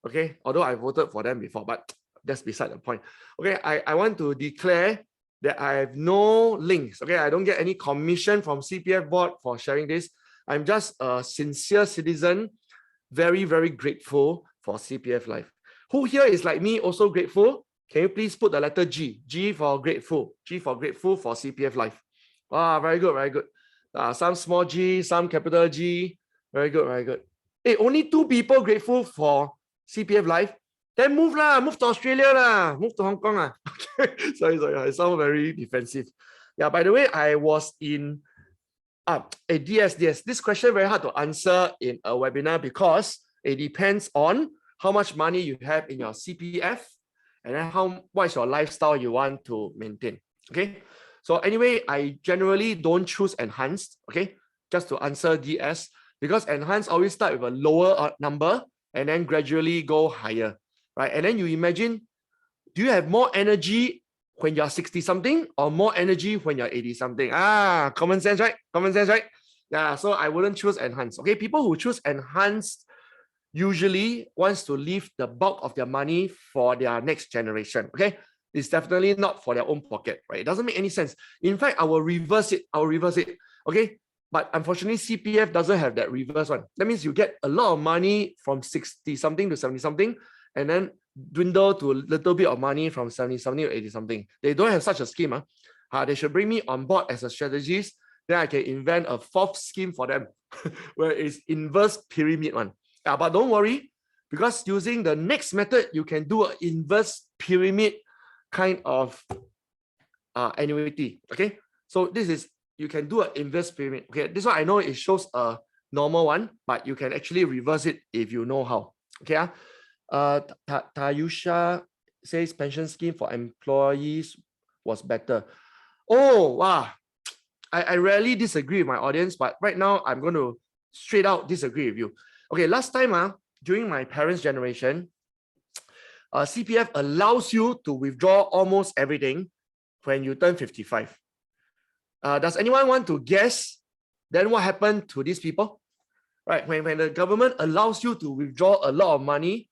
Okay, although I voted for them before, but that's beside the point. Okay, I want to declare that I have no links. Okay, I don't get any commission from CPF board for sharing this. I'm just a sincere citizen, very, very grateful for CPF Life. Who here is like me, also grateful? Can you please put the letter G? G for grateful. G for grateful for CPF Life. Ah, very good, very good. Some small G, some capital G. Very good, very good. Hey, only 2 people grateful for CPF Life. Then move to Australia lah, move to Hong Kong lah. Okay, sorry, I sound very defensive. Yeah, by the way, I was in DS. This question very hard to answer in a webinar because it depends on how much money you have in your CPF and then what is your lifestyle you want to maintain. Okay. So anyway, I generally don't choose enhanced. Okay. Just to answer DS, because enhanced always start with a lower number and then gradually go higher. Right. And then you imagine, do you have more energy when you're 60 something or more energy when you're 80 something? Common sense, right? Common sense, right? Yeah, so I wouldn't choose enhanced. Okay, people who choose enhanced usually wants to leave the bulk of their money for their next generation. Okay, it's definitely not for their own pocket, right? It doesn't make any sense. In fact, I will reverse it. Okay, but unfortunately, CPF doesn't have that reverse one. That means you get a lot of money from 60 something to 70 something, and then dwindle to a little bit of money from 70 something to 80 something. They don't have such a scheme. They should bring me on board as a strategist. Then I can invent a 4th scheme for them, where it's inverse pyramid one. But don't worry, because using the next method, you can do an inverse pyramid kind of annuity. Okay, so this is, you can do an inverse pyramid. Okay, this one I know it shows a normal one, but you can actually reverse it if you know how. Okay, Tayusha says pension scheme for employees was better. Oh, wow. I rarely disagree with my audience, but right now I'm going to straight out disagree with you. Okay, last time during my parents' generation, CPF allows you to withdraw almost everything when you turn 55. Does anyone want to guess then what happened to these people? Right, when the government allows you to withdraw a lot of money,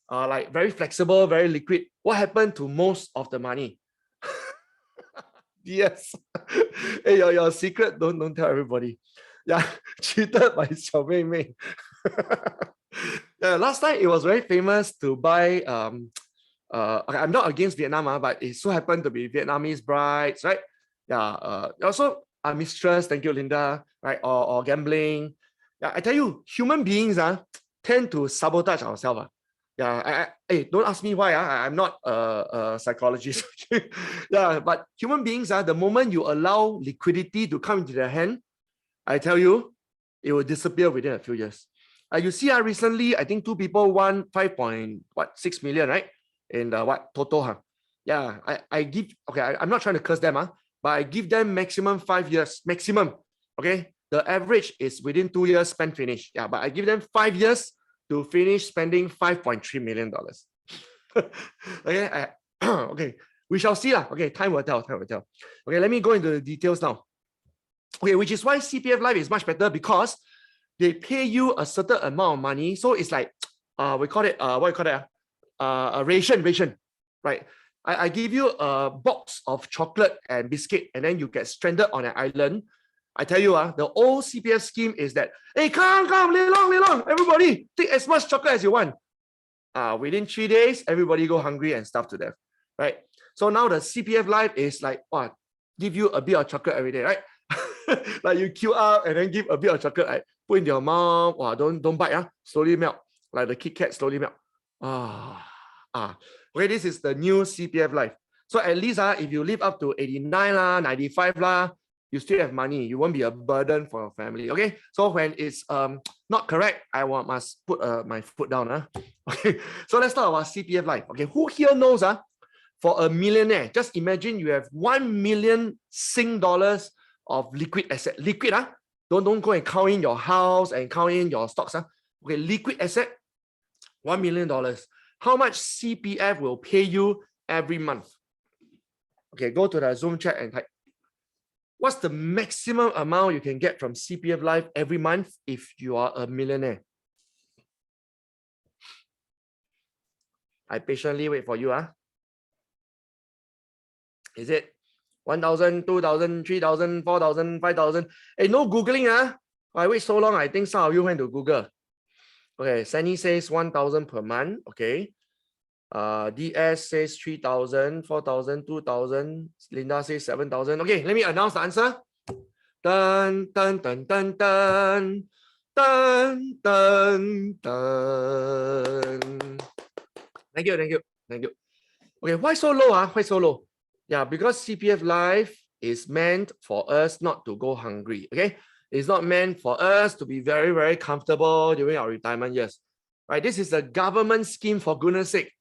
like very flexible, very liquid, what happened to most of the money? Yes. Hey, your secret, don't tell everybody. Yeah, cheated by Xiao Mei Mei. Yeah, last time it was very famous to buy okay, I'm not against Vietnam, but it so happened to be Vietnamese brides, right? Yeah, also a mistress, thank you, Linda, right? Or gambling. Yeah, I tell you, human beings tend to sabotage ourselves. Yeah, hey, don't ask me why. I'm not a psychologist. Yeah, but human beings, the moment you allow liquidity to come into their hand, I tell you, it will disappear within a few years. You see, recently, I think 2 people won 5.6 million, right? In the total. Yeah, I give, okay, I'm not trying to curse them, but I give them maximum 5 years, maximum. Okay, the average is within 2 years spend finish. Yeah, but I give them 5 years to finish spending $5.3 million. Okay, okay, we shall see. Okay, time will tell, time will tell. Okay, let me go into the details now. Okay, which is why CPF Life is much better, because they pay you a certain amount of money. So it's like, we call it, what you call it? A ration, right? I give you a box of chocolate and biscuit, and then you get stranded on an island. I tell you, the old CPF scheme is that, hey, come, lay long, everybody, take as much chocolate as you want. Within 3 days, everybody go hungry and starve to death, right? So now the CPF Life is like, what, give you a bit of chocolate every day, right? Like you queue up and then give a bit of chocolate, like put in your mouth. Wow, don't bite, slowly melt. Like the Kit Kat slowly melt. Okay, this is the new CPF life. So at least if you live up to 89 lah, 95 lah, you still have money. You won't be a burden for your family. Okay. So when it's not correct, I must put my foot down. Okay. So let's talk about CPF life. Okay. Who here knows for a millionaire? Just imagine you have 1 million Sing dollars of liquid asset. Liquid, don't go and count in your house and count in your stocks. Okay, liquid asset, $1 million. How much CPF will pay you every month? Okay, go to the Zoom chat and type. What's the maximum amount you can get from CPF Life every month if you are a millionaire? I patiently wait for you. Is it 1,000, 2,000, 3,000, 4,000, 5,000? Hey, no Googling. I wait so long, I think some of you went to Google. Okay, Sunny says 1,000 per month. Okay. DS says 3,000, 4,000, 2,000. Linda says 7,000. Okay, let me announce the answer. Dun, dun, dun, dun, dun. Dun, dun, dun. Thank you. Okay, why so low? Why so low? Yeah, because CPF Life is meant for us not to go hungry. Okay, it's not meant for us to be very, very comfortable during our retirement years. Right? This is a government scheme, for goodness sake.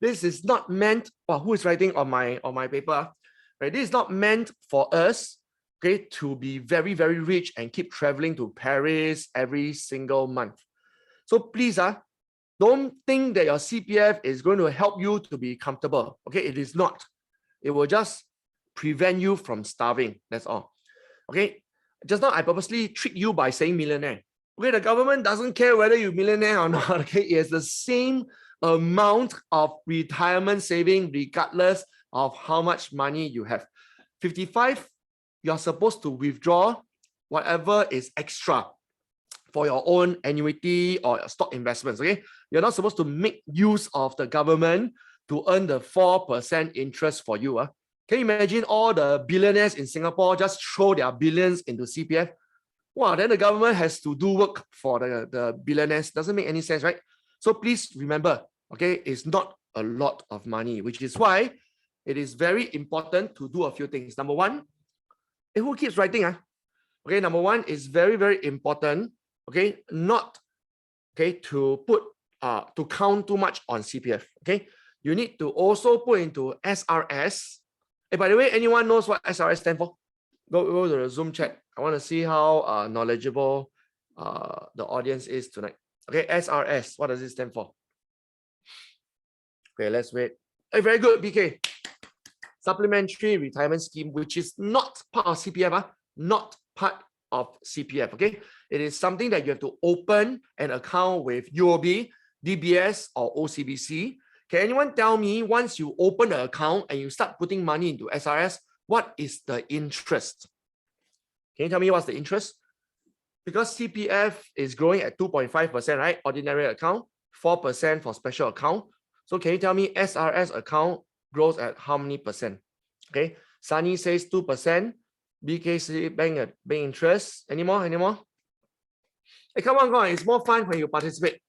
This is not meant for who is writing on my paper. Right? This is not meant for us, okay, to be very, very rich and keep traveling to Paris every single month. So please, don't think that your CPF is going to help you to be comfortable. Okay, it is not. It will just prevent you from starving. That's all. Okay. Just now I purposely tricked you by saying millionaire. Okay, the government doesn't care whether you're millionaire or not. Okay, it has the same amount of retirement saving regardless of how much money you have. 55, you're supposed to withdraw whatever is extra for your own annuity or stock investments. Okay, you're not supposed to make use of the government to earn the 4% interest for you. Can you imagine all the billionaires in Singapore just throw their billions into CPF? Wow, then the government has to do work for the billionaires. Doesn't make any sense, right? So please remember, okay, it's not a lot of money, which is why it is very important to do a few things. Number one, who keeps writing? Okay, number one is very, very important, okay, not to put to count too much on CPF. Okay, you need to also put into SRS. Hey, by the way, anyone knows what SRS stands for? Go to the Zoom chat. I want to see how knowledgeable the audience is tonight. Okay, SRS, what does it stand for? Okay, let's wait. Hey, very good, BK. Supplementary Retirement Scheme, which is not part of CPF, not part of CPF, okay? It is something that you have to open an account with UOB, DBS, or OCBC. Can anyone tell me, once you open an account and you start putting money into SRS, what is the interest? Can you tell me what's the interest? Because CPF is growing at 2.5%, right? Ordinary account, 4% for special account. So can you tell me SRS account grows at how many percent? Okay, Sunny says 2%. BK says bank interest. Any more? Hey, come on. It's more fun when you participate.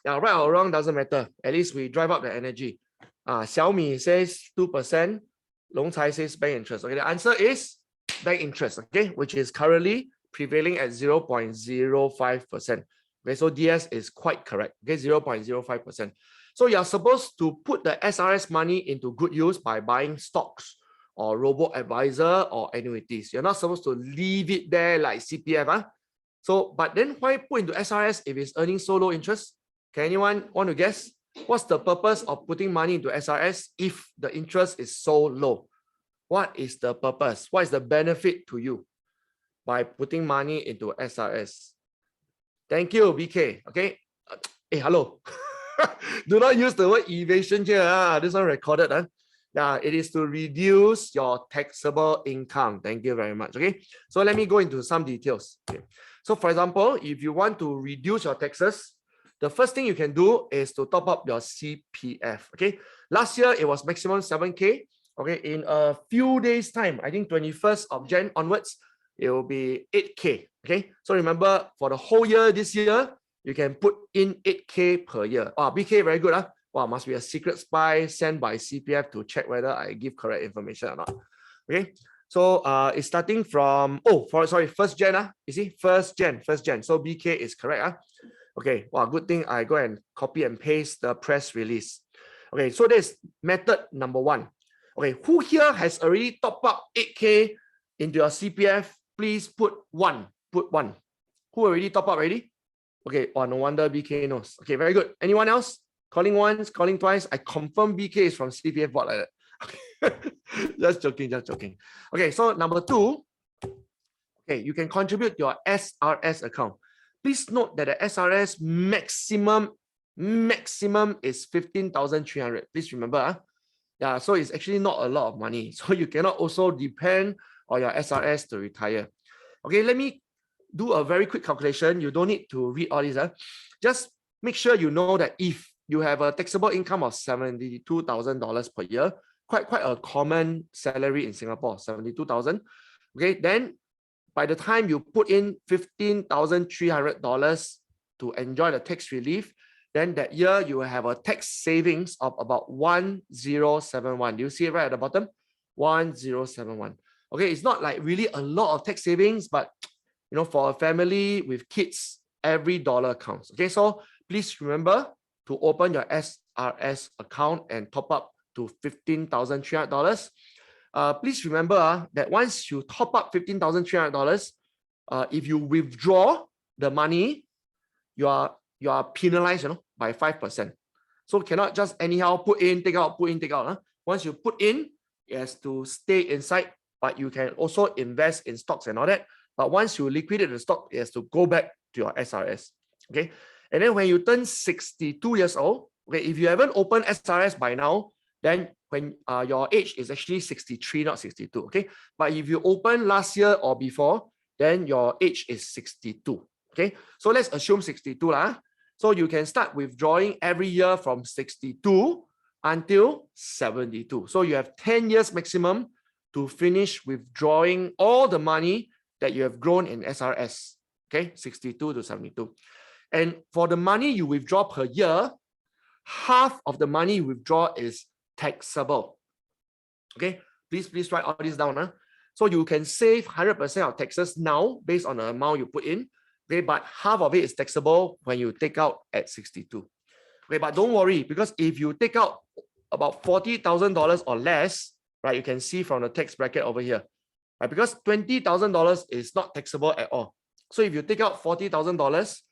Yeah, right or wrong doesn't matter. At least we drive up the energy. Xiaomi says 2%. Long Cai says bank interest. Okay, the answer is bank interest, okay, which is currently prevailing at 0.05%. Okay, so DS is quite correct. Okay, 0.05%. So you're supposed to put the SRS money into good use by buying stocks or robo-advisor or annuities. You're not supposed to leave it there like CPF. So, but then why put into SRS if it's earning so low interest? Can anyone want to guess? What's the purpose of putting money into SRS if the interest is so low? What is the purpose? What is the benefit to you by putting money into SRS? Thank you, BK. Okay. Hey, hello. Do not use the word evasion here. This one recorded. Yeah, it is to reduce your taxable income. Thank you very much. Okay. So let me go into some details. Okay. So for example, if you want to reduce your taxes, the first thing you can do is to top up your CPF. Okay. Last year, it was maximum 7K. Okay, in a few days' time, I think 21st of Jan onwards, it will be 8K. Okay, so remember for the whole year this year, you can put in 8K per year. BK, very good. Wow, must be a secret spy sent by CPF to check whether I give correct information or not. Okay, so it's starting from, sorry, 1st Jan. You see, 1st Jan. So BK is correct. Okay, wow, good thing I go and copy and paste the press release. Okay, so that's method number 1. Okay, who here has already topped up 8K into your CPF? Please put 1. Put 1. Who already top up already? Okay, no wonder BK knows. Okay, very good. Anyone else? Calling once, calling twice. I confirm BK is from CPF board like that. Just joking. Okay, so number 2. Okay, you can contribute your SRS account. Please note that the SRS maximum is 15,300. Please remember. Yeah, so it's actually not a lot of money. So you cannot also depend on your SRS to retire. Okay, let me do a very quick calculation. You don't need to read all this. Just make sure you know that if you have a taxable income of $72,000 per year, quite a common salary in Singapore, 72,000. Okay, then by the time you put in $15,300 to enjoy the tax relief, then that year you will have a tax savings of about 1071. Do you see it right at the bottom? 1071. Okay, it's not like really a lot of tax savings, but for a family with kids, every dollar counts. Okay, so please remember to open your SRS account and top up to $15,300. Please remember that once you top up $15,300, if you withdraw the money, you are penalized, by 5%. So cannot just anyhow put in, take out, put in, take out. Once you put in, it has to stay inside, but you can also invest in stocks and all that. But once you liquidate the stock, it has to go back to your SRS. Okay. And then when you turn 62 years old, okay, if you haven't opened SRS by now, then when your age is actually 63, not 62. Okay. But if you opened last year or before, then your age is 62. Okay. So let's assume 62. So you can start withdrawing every year from 62 until 72. So you have 10 years maximum to finish withdrawing all the money that you have grown in SRS. Okay, 62 to 72. And for the money you withdraw per year, half of the money you withdraw is taxable. Okay, please write all this down. So you can save 100% of taxes now based on the amount you put in. Okay, but half of it is taxable when you take out at 62. Okay, but don't worry, because if you take out about $40,000 or less, right, you can see from the tax bracket over here, right, because $20,000 is not taxable at all. So if you take out $40,000,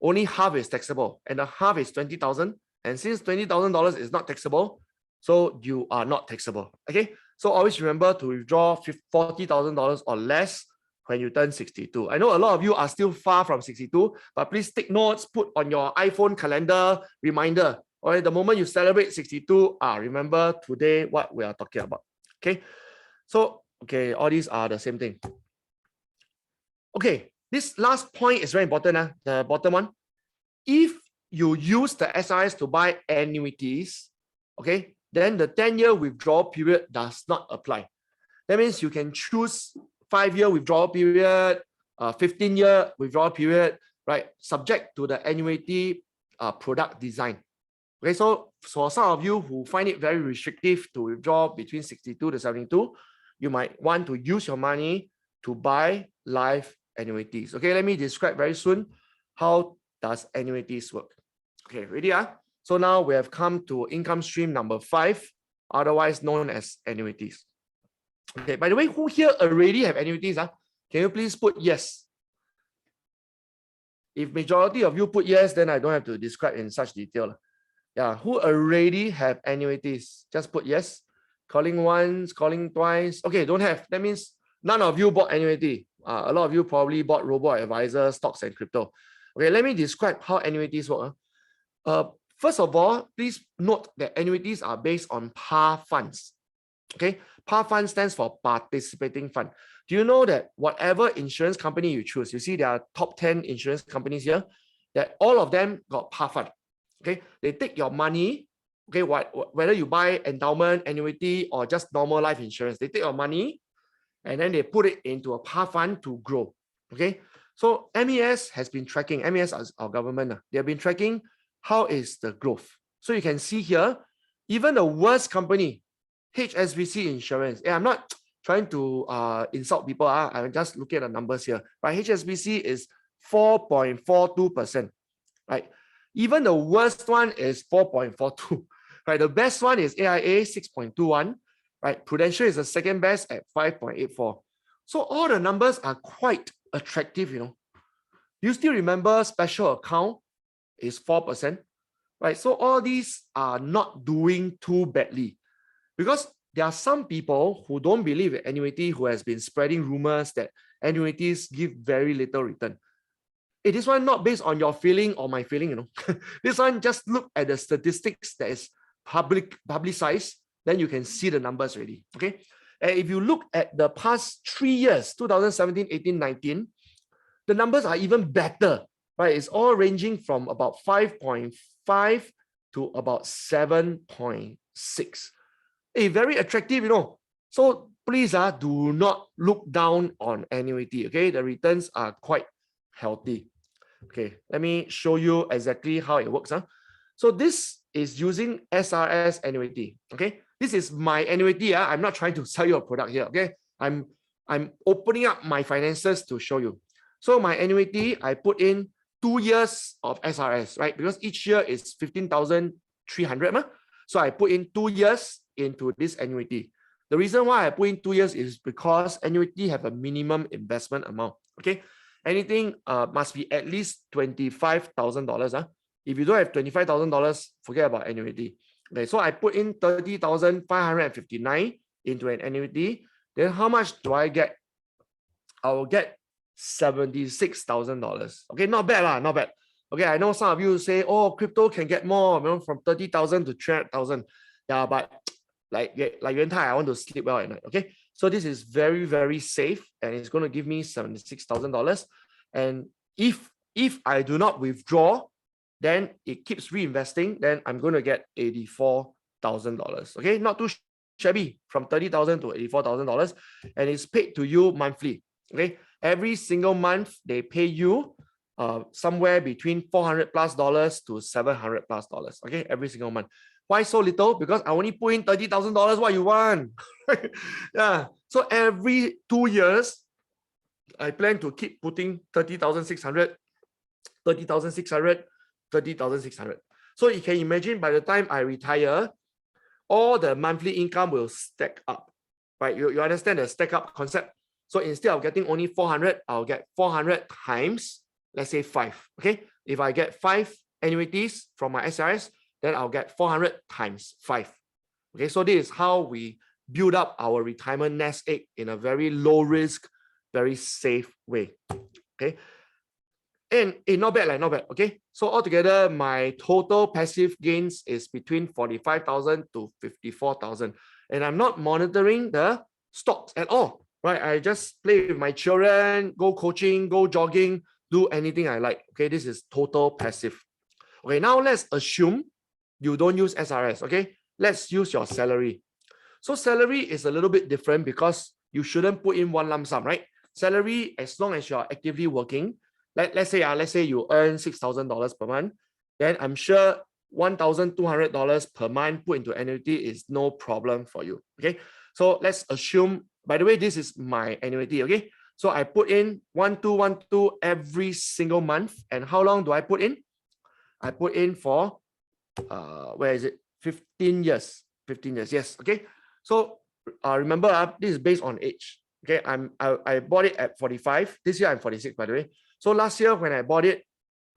only half is taxable, and the half is 20,000. And since $20,000 is not taxable, so you are not taxable. Okay, so always remember to withdraw $40,000 or less when you turn 62. I know a lot of you are still far from 62, but please take notes, put on your iPhone calendar reminder. All right, the moment you celebrate 62, remember today what we are talking about. Okay, so okay, all these are the same thing. Okay, this last point is very important. The bottom one. If you use the SRS to buy annuities, okay, then the 10-year withdrawal period does not apply. That means you can choose 5-year withdrawal period, 15-year withdrawal period, right? Subject to the annuity product design. Okay, so for some of you who find it very restrictive to withdraw between 62 to 72, you might want to use your money to buy life annuities. Okay, let me describe very soon how does annuities work. Okay, ready? So now we have come to income stream number 5, otherwise known as annuities. Okay, by the way, who here already have annuities? Can you please put yes? If majority of you put yes, then I don't have to describe in such detail. Yeah, who already have annuities? Just put yes. Calling once, calling twice. Okay, don't have. That means none of you bought annuity. A lot of you probably bought robo-advisor, stocks, and crypto. Okay, let me describe how annuities work. First of all, please note that annuities are based on par funds. Okay, par fund stands for participating fund. Do you know that whatever insurance company you choose, you see there are top 10 insurance companies here, that all of them got par fund. Okay, they take your money Okay, whether you buy endowment, annuity, or just normal life insurance, they take your money and then they put it into a par fund to grow. Okay, so MES has been tracking, MES as our government, they have been tracking how is the growth. So you can see here, even the worst company, HSBC Insurance. I'm not trying to insult people. I'm just looking at the numbers here. Right, HSBC is 4.42%. Right, even the worst one is 4.42. Right, the best one is AIA 6.21. Right, Prudential is the second best at 5.84. So all the numbers are quite attractive. You still remember special account is 4%, right? So all these are not doing too badly, because there are some people who don't believe in annuity, who has been spreading rumors that annuities give very little return. This one not based on your feeling or my feeling. This one just look at the statistics that is publicized, then you can see the numbers already. Okay, and if you look at the past 3 years, 2017, 18, 19, the numbers are even better, right? It's all ranging from about 5.5 to about 7.6. Very attractive. So please do not look down on annuity. Okay, the returns are quite healthy. Okay, let me show you exactly how it works. So this is using SRS annuity. Okay, this is my annuity. I'm not trying to sell you a product here. Okay, I'm opening up my finances to show you. So my annuity, I put in 2 years of SRS, right? Because each year is 15,300. So I put in 2 years into this annuity. The reason why I put in 2 years is because annuity have a minimum investment amount. Okay, anything must be at least $25,000. If you don't have $25,000, forget about annuity. Okay, so I put in 30,559 into an annuity. Then how much do I get? I will get $76,000. Okay, not bad, not bad. Okay, I know some of you say, oh, crypto can get more, from 30,000 to 300,000. Yeah, but like Yuan Tai, I want to sleep well at night. Okay, so this is very, very safe, and it's going to give me $76,000. And if I do not withdraw, then it keeps reinvesting, then I'm going to get $84,000. Okay, not too shabby, from $30,000 to $84,000, and it's paid to you monthly. Okay, every single month they pay you somewhere between $400+ to $700+. Okay, every single month. Why so little? Because I only put in $30,000. What you want? Yeah. So every 2 years, I plan to keep putting 30,600, 30,600, 30,600. So you can imagine by the time I retire, all the monthly income will stack up, right? You understand the stack up concept? So instead of getting only 400, I'll get 400 times, let's say 5. Okay, if I get 5 annuities from my SRS, then I'll get 400 times 5. Okay, so this is how we build up our retirement nest egg in a very low risk, very safe way. Okay, and not bad, not bad. Okay, so altogether, my total passive gains is between 45,000 to 54,000, and I'm not monitoring the stocks at all. Right, I just play with my children, go coaching, go jogging, do anything I like. Okay, this is total passive. Okay, now let's assume you don't use SRS. Okay, let's use your salary. So salary is a little bit different because you shouldn't put in one lump sum, right? Salary, as long as you are actively working, let's say you earn $6,000 per month, then I'm sure $1,200 per month put into annuity is no problem for you. Okay, so let's assume, by the way, this is my annuity. Okay, so I put in 1212 every single month. And how long do I put in? I put in for where is it? 15 years. 15 years. Yes. Okay. So remember, this is based on age. Okay, I bought it at 45. This year I'm 46, by the way. So last year when I bought it,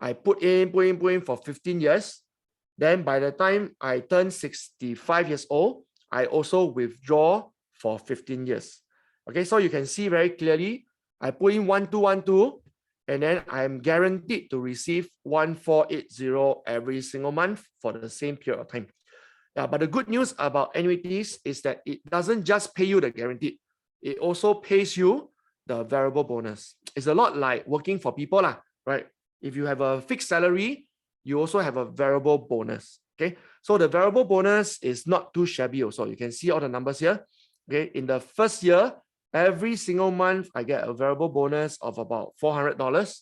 I put in for 15 years. Then by the time I turned 65 years old, I also withdraw for 15 years. Okay, so you can see very clearly, I put in 1212, and then I'm guaranteed to receive 1480 every single month for the same period of time. Yeah, but the good news about annuities is that it doesn't just pay you the guaranteed, it also pays you the variable bonus. It's a lot like working for people, right? If you have a fixed salary, you also have a variable bonus. Okay, So the variable bonus is not too shabby also. You can see all the numbers here. Okay, in the first year, every single month, I get a variable bonus of about $400,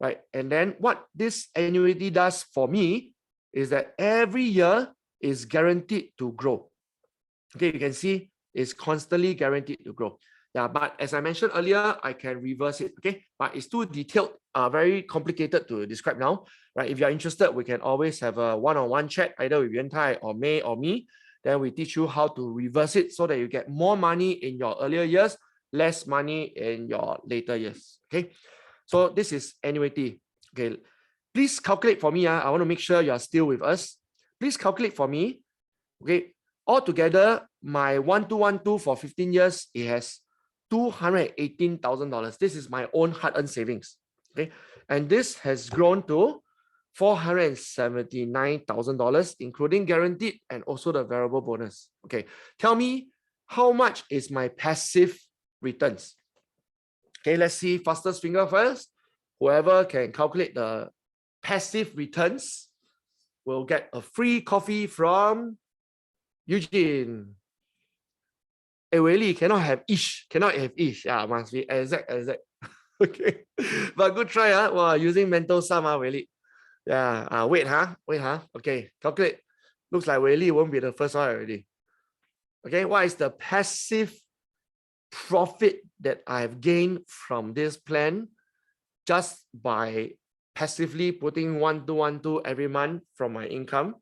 right? And then what this annuity does for me is that every year is guaranteed to grow. Okay, you can see it's constantly guaranteed to grow. Yeah, but as I mentioned earlier, I can reverse it. Okay, but it's too detailed, very complicated to describe now. Right? If you're interested, we can always have a one-on-one chat, either with Yuan Tai or May or me. Then we teach you how to reverse it so that you get more money in your earlier years, less money in your later years. Okay, so this is annuity. Okay, please calculate for me. I want to make sure you are still with us. Please calculate for me. Okay, altogether, my 1212 for 15 years, it has $218,000. This is my own hard-earned savings. Okay, and this has grown to $479,000, including guaranteed and also the variable bonus. Okay, tell me how much is my passive returns? Okay, let's see fastest finger first. Whoever can calculate the passive returns will get a free coffee from Eugene. Hey, really, cannot have each. Yeah, must be exact. Okay, but good try. Wow, using mental sum, really. Yeah, wait, okay, calculate. Looks like Wei Li won't be the first one already. Okay, what is the passive profit that I have gained from this plan just by passively putting 1212 every month from my income,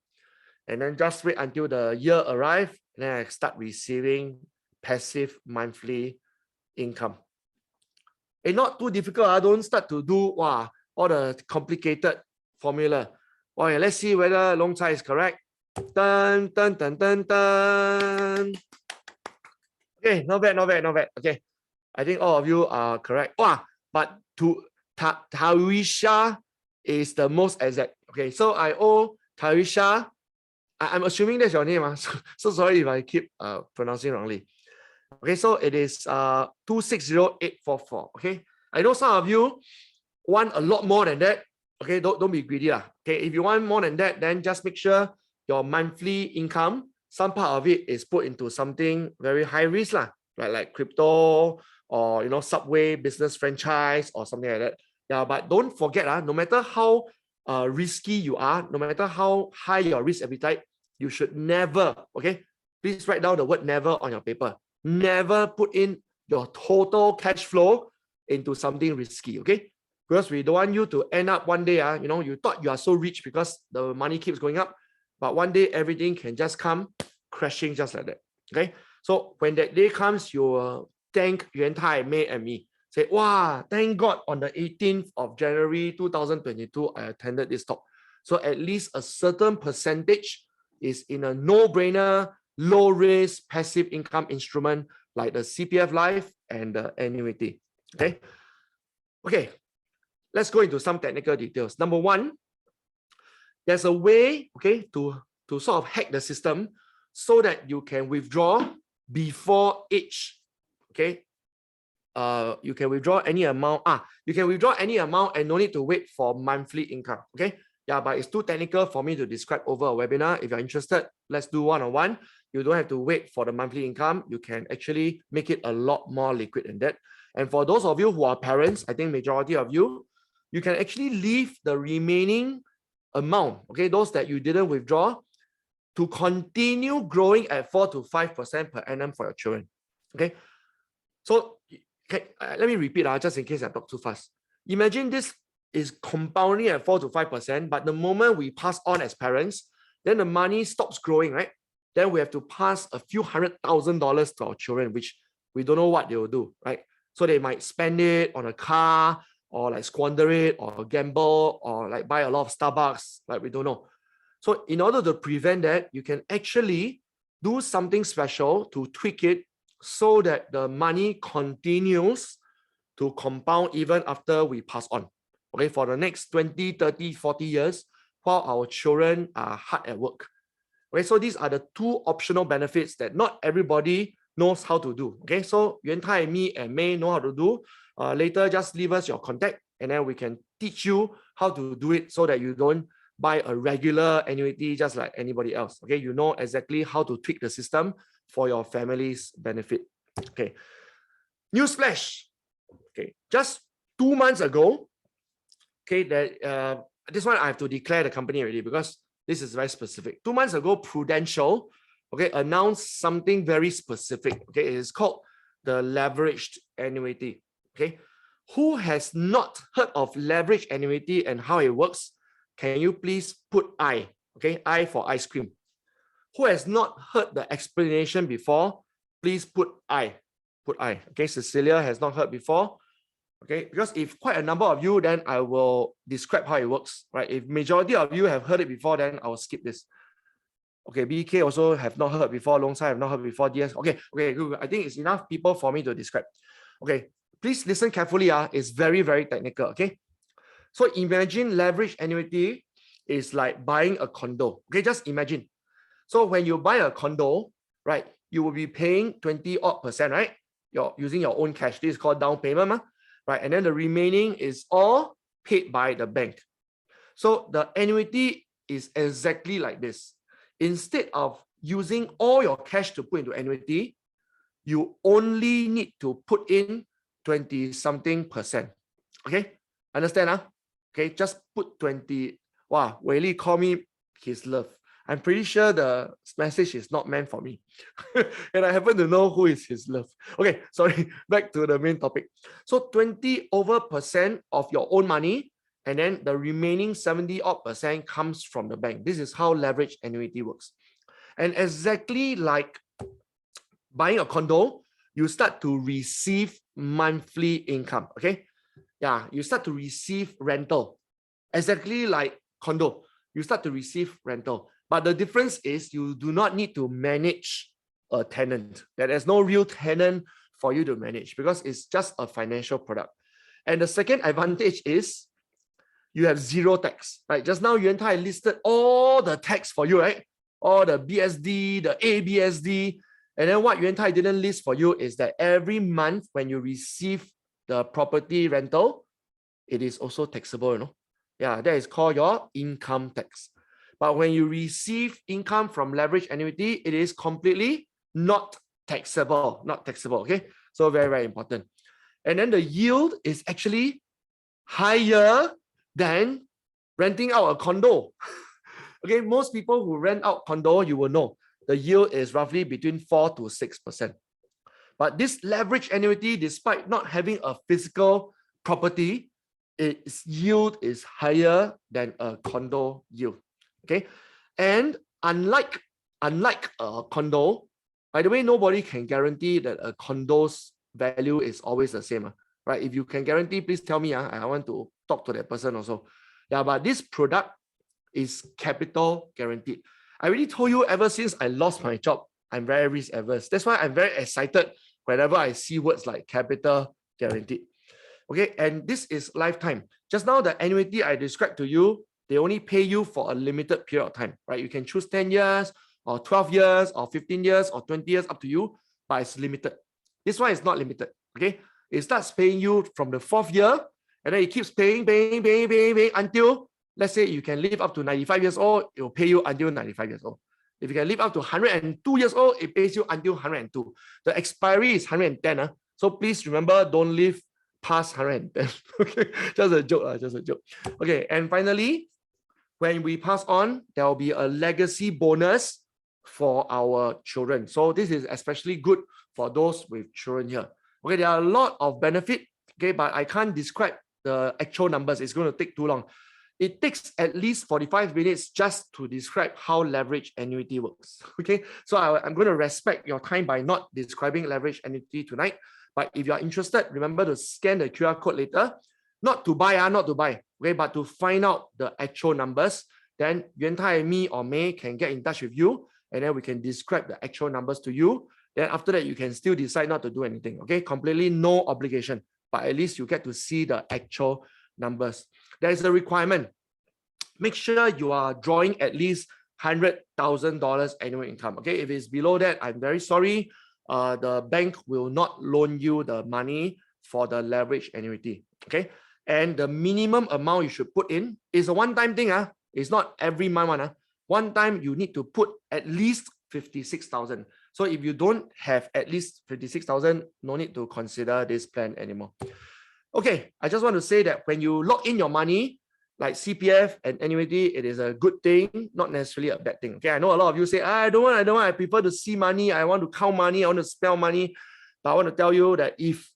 and then just wait until the year arrives, and then I start receiving passive monthly income. It's not too difficult. Don't start to do all the complicated formula. Okay, let's see whether Long Chai is correct. Dun, dun, dun, dun, dun. Okay, not bad. Okay, I think all of you are correct. But Tawisha is the most exact. Okay, so I owe Tawisha. I'm assuming that's your name. So sorry if I keep pronouncing wrongly. Okay, so it is 260844. Okay, I know some of you want a lot more than that. Okay, don't be greedy. Okay, if you want more than that, then just make sure your monthly income, some part of it is put into something very high risk, like crypto or Subway business franchise or something like that. Yeah, but don't forget, no matter how risky you are, no matter how high your risk appetite, you should never, okay, please write down the word never on your paper. Never put in your total cash flow into something risky, okay? Because we don't want you to end up one day, you thought you are so rich because the money keeps going up, but one day everything can just come crashing just like that, okay? So when that day comes, you will thank Yuan Tai, May, and me. Say, wow, thank God on the 18th of January 2022, I attended this talk. So at least a certain percentage is in a no-brainer, low-risk, passive income instrument like the CPF Life and the annuity, okay? Okay, let's go into some technical details. Number one, there's a way, okay, to sort of hack the system so that you can withdraw before age, okay? You can withdraw any amount. You can withdraw any amount and no need to wait for monthly income, okay? Yeah, but it's too technical for me to describe over a webinar. If you're interested, let's do one-on-one. You don't have to wait for the monthly income. You can actually make it a lot more liquid than that. And for those of you who are parents, I think majority of you, you can actually leave the remaining amount, okay, those that you didn't withdraw, to continue growing at 4 to 5% per annum for your children, okay? So let me repeat just in case I talk too fast. Imagine this is compounding at 4 to 5%, but the moment we pass on as parents, then the money stops growing, right? Then we have to pass a few $100,000 to our children, which we don't know what they will do, right? So they might spend it on a car or like squander it or gamble or like buy a lot of Starbucks, like we don't know. So in order to prevent that, you can actually do something special to tweak it so that the money continues to compound even after we pass on, okay, for the next 20, 30, 40 years while our children are hard at work. Okay, so these are the two optional benefits that not everybody knows how to do. Okay, so Yuan Tai, me, and May know how to do. Later, just leave us your contact and then we can teach you how to do it so that you don't buy a regular annuity just like anybody else. Okay, you know exactly how to tweak the system for your family's benefit. Okay, newsflash. Okay, just 2 months ago, okay, that this one I have to declare the company already because this is very specific. 2 months ago, Prudential, okay, announced something very specific. Okay, it is called the leveraged annuity. Okay, who has not heard of leveraged annuity and how it works? Can you please put I? Okay, I for ice cream. Who has not heard the explanation before? Please put I. Put I. Okay, Cecilia has not heard before. Okay, because if quite a number of you, then I will describe how it works, right? If majority of you have heard it before, then I will skip this. Okay, BK also have not heard before, Longside have not heard before, DS. Okay, good. I think it's enough people for me to describe. Okay, please listen carefully. It's very, very technical, okay? So imagine leverage annuity is like buying a condo. Okay, just imagine. So when you buy a condo, right, you will be paying 20% odd, right? You're using your own cash. This is called down payment, right? And then the remaining is all paid by the bank. So the annuity is exactly like this. Instead of using all your cash to put into annuity, you only need to put in 20-something%. Okay, understand? Okay, just put 20. Wow, Wei Li call me his love. I'm pretty sure the message is not meant for me. And I happen to know who is his love. Okay, sorry, back to the main topic. So 20% of your own money, and then the remaining 70% comes from the bank. This is how leverage annuity works. And exactly like buying a condo, you start to receive monthly income. Okay, yeah, you start to receive rental. Exactly like condo, you start to receive rental. But the difference is you do not need to manage a tenant. There's no real tenant for you to manage because it's just a financial product. And the second advantage is you have zero tax, right? Just now Yuan Tai listed all the tax for you, right? All the BSD, the ABSD. And then what Yuan Tai didn't list for you is that every month when you receive the property rental, it is also taxable, you know? Yeah, that is called your income tax. But when you receive income from leverage annuity, it is completely not taxable, okay? So very, very important. And then the yield is actually higher than renting out a condo. Okay, most people who rent out condo, you will know the yield is roughly between 4 to 6%. But this leverage annuity, despite not having a physical property, its yield is higher than a condo yield. Okay, and unlike a condo, by the way, nobody can guarantee that a condo's value is always the same, right? If you can guarantee, please tell me. I want to talk to that person also. Yeah, but this product is capital guaranteed. I already told you ever since I lost my job, I'm very risk averse. That's why I'm very excited whenever I see words like capital guaranteed. Okay, and this is lifetime. Just now, the annuity I described to you, they only pay you for a limited period of time, right? You can choose 10 years or 12 years or 15 years or 20 years, up to you, but it's limited. This one is not limited, okay? It starts paying you from the 4th year, and then it keeps paying until, let's say you can live up to 95 years old, it will pay you until 95 years old. If you can live up to 102 years old, it pays you until 102. The expiry is 110. So please remember, don't live past 110. Okay, just a joke, just a joke. Okay, and finally, when we pass on, there will be a legacy bonus for our children. So this is especially good for those with children here. Okay, there are a lot of benefit, okay, but I can't describe the actual numbers. It's going to take too long. It takes at least 45 minutes just to describe how leverage annuity works. Okay, so I'm going to respect your time by not describing leverage annuity tonight. But if you are interested, remember to scan the QR code later. Not to buy, okay, but to find out the actual numbers. Then Yuan Tai, me, or May can get in touch with you, and then we can describe the actual numbers to you. Then after that, you can still decide not to do anything. Okay, completely no obligation, but at least you get to see the actual numbers. There is a requirement. Make sure you are drawing at least $100,000 annual income. Okay, if it's below that, I'm very sorry. The bank will not loan you the money for the leverage annuity. Okay, and the minimum amount you should put in is a one-time thing. It's not every month one. One time you need to put at least 56,000. So if you don't have at least 56,000, no need to consider this plan anymore. Okay, I just want to say that when you lock in your money, like CPF and annuity, it is a good thing, not necessarily a bad thing. Okay, I know a lot of you say, I don't want, I prefer to see money, I want to count money, I want to spell money. But I want to tell you that if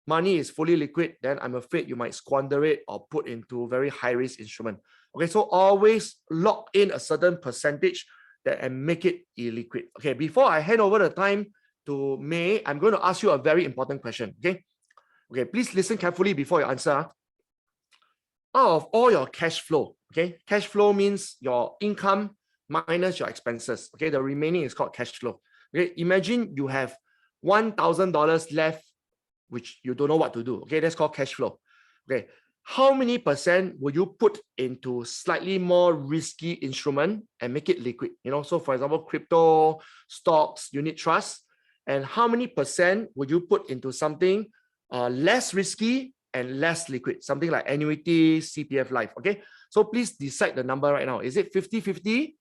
money is fully liquid, then I'm afraid you might squander it or put into very high risk instrument. Okay, so always lock in a certain percentage and make it illiquid. Okay, before I hand over the time to May, I'm going to ask you a very important question. Okay, please listen carefully before you answer. Out of all your cash flow, okay, cash flow means your income minus your expenses. Okay, the remaining is called cash flow. Okay, imagine you have $1,000 left, which you don't know what to do. Okay, that's called cash flow. Okay, how many percent will you put into slightly more risky instrument and make it liquid? So for example, crypto, stocks, unit trust, and how many percent would you put into something less risky and less liquid, something like annuity, CPF life? Okay, so please decide the number right now. Is it 50-50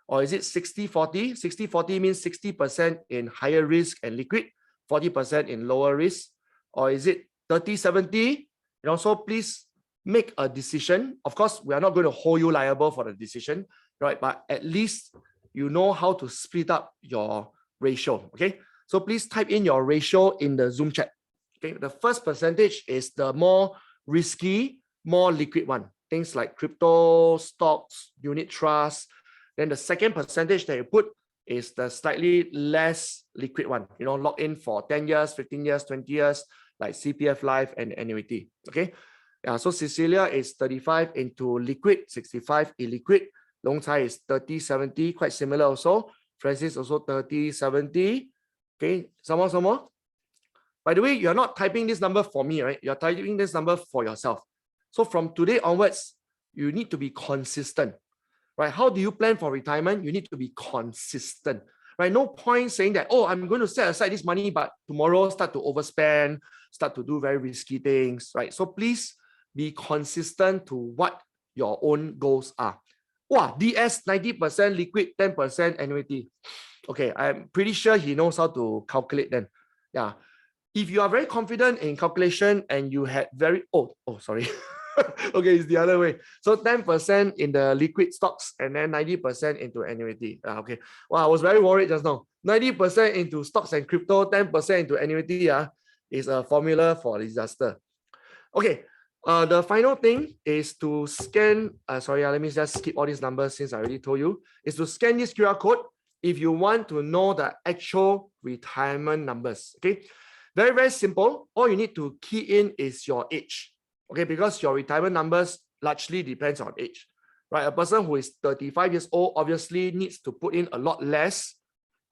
or is it 60-40? 60-40 means 60% in higher risk and liquid, 40% in lower risk, or is it 30-70? So please make a decision. Of course, we are not going to hold you liable for the decision, right? But at least you know how to split up your ratio. Okay, so please type in your ratio in the Zoom chat. Okay, the first percentage is the more risky, more liquid one. Things like crypto, stocks, unit trust. Then the second percentage that you put is the slightly less liquid one. Lock in for 10 years, 15 years, 20 years, like CPF life and annuity. Okay. Yeah, so Cecilia is 35 into liquid, 65 illiquid. Long Chai is 30-70, quite similar also. Francis also 30-70. Okay, some more. By the way, you're not typing this number for me, right? You're typing this number for yourself. So from today onwards, you need to be consistent, right? How do you plan for retirement? You need to be consistent, right? No point saying that, oh, I'm going to set aside this money, but tomorrow start to overspend, start to do very risky things, right? So please be consistent to what your own goals are. Wow, DS 90% liquid, 10% annuity. Okay, I'm pretty sure he knows how to calculate then. Yeah. If you are very confident in calculation and you had sorry. Okay, it's the other way. So 10% in the liquid stocks and then 90% into annuity. Okay. Well, I was very worried just now. 90% into stocks and crypto, 10% into annuity is a formula for disaster. Okay. The final thing is to scan. Let me just skip all these numbers since I already told you. Is to scan this QR code if you want to know the actual retirement numbers. Okay. Very, very simple. All you need to key in is your age. Okay, because your retirement numbers largely depends on age, right? A person who is 35 years old obviously needs to put in a lot less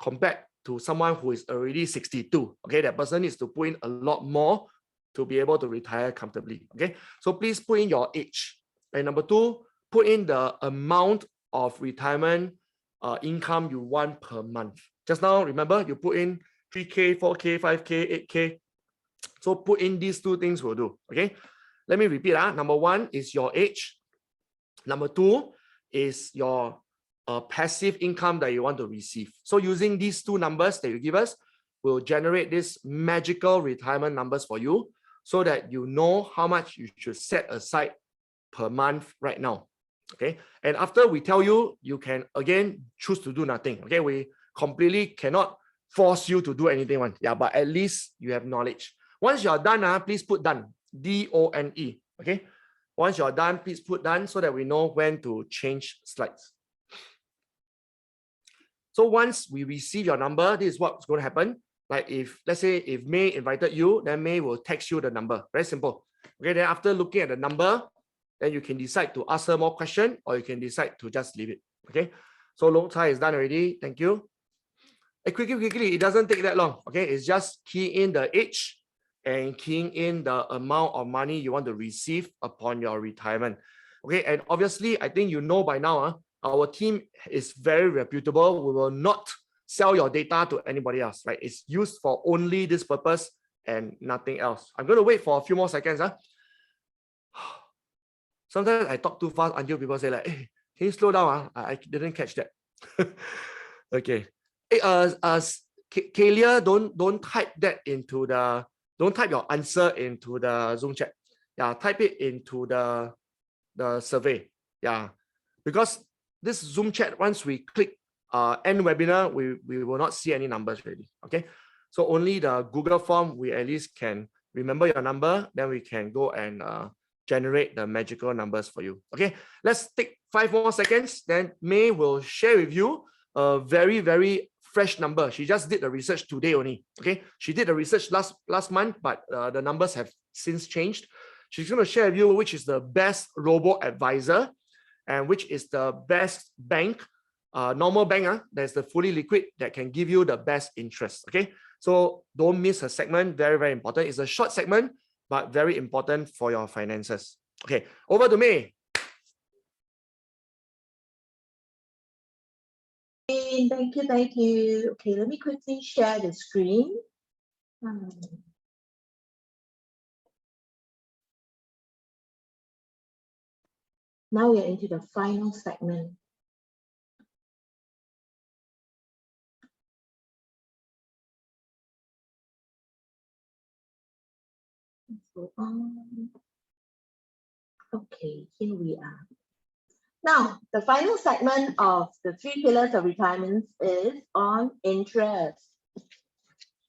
compared to someone who is already 62. Okay, that person needs to put in a lot more to be able to retire comfortably. Okay, so please put in your age. And number two, put in the amount of retirement income you want per month. Just now, remember, you put in 3K, 4K, 5K, 8K. So put in these two things will do. Okay. Let me repeat. Number one is your age. Number two is your passive income that you want to receive. So using these two numbers that you give us will generate this magical retirement numbers for you so that you know how much you should set aside per month right now. Okay. And after we tell you, you can again choose to do nothing. Okay. We completely cannot force you to do anything. Yeah, but at least you have knowledge. Once you're done, please put done. D-O-N-E. Okay. Once you're done, please put done so that we know when to change slides. So once we receive your number, this is what's going to happen. Like let's say if May invited you, then May will text you the number. Very simple. Okay. Then after looking at the number, then you can decide to ask her more questions or you can decide to just leave it. Okay. So Long Chai is done already. Thank you. Quickly, it doesn't take that long. Okay, it's just key in the age and keying in the amount of money you want to receive upon your retirement. Okay, and obviously, I think you know by now, our team is very reputable. We will not sell your data to anybody else, right? It's used for only this purpose and nothing else. I'm going to wait for a few more seconds. Sometimes I talk too fast until people say like, hey, Can you slow down? I didn't catch that. Okay. Hey, Kalia, don't type that into the, don't type your answer into the Zoom chat. Yeah, type it into the survey. Yeah, because this Zoom chat, once we click end webinar, we will not see any numbers really. Okay, so only the Google form, we at least can remember your number, then we can go and generate the magical numbers for you. Okay, let's take 5 more seconds. Then May will share with you a very fresh number. She just did the research today only. Okay, she did the research last month, but the numbers have since changed. She's going to share with you which is the best robo-advisor and which is the best bank, normal bank, that's the fully liquid that can give you the best interest. Okay, so don't miss her segment. Very important. It's a short segment, but very important for your finances. Okay, over to May. Thank you. Okay, let me quickly share the screen. Now we're into the final segment. Okay, here we are. Now, the final segment of the 3 pillars of retirement is on interest.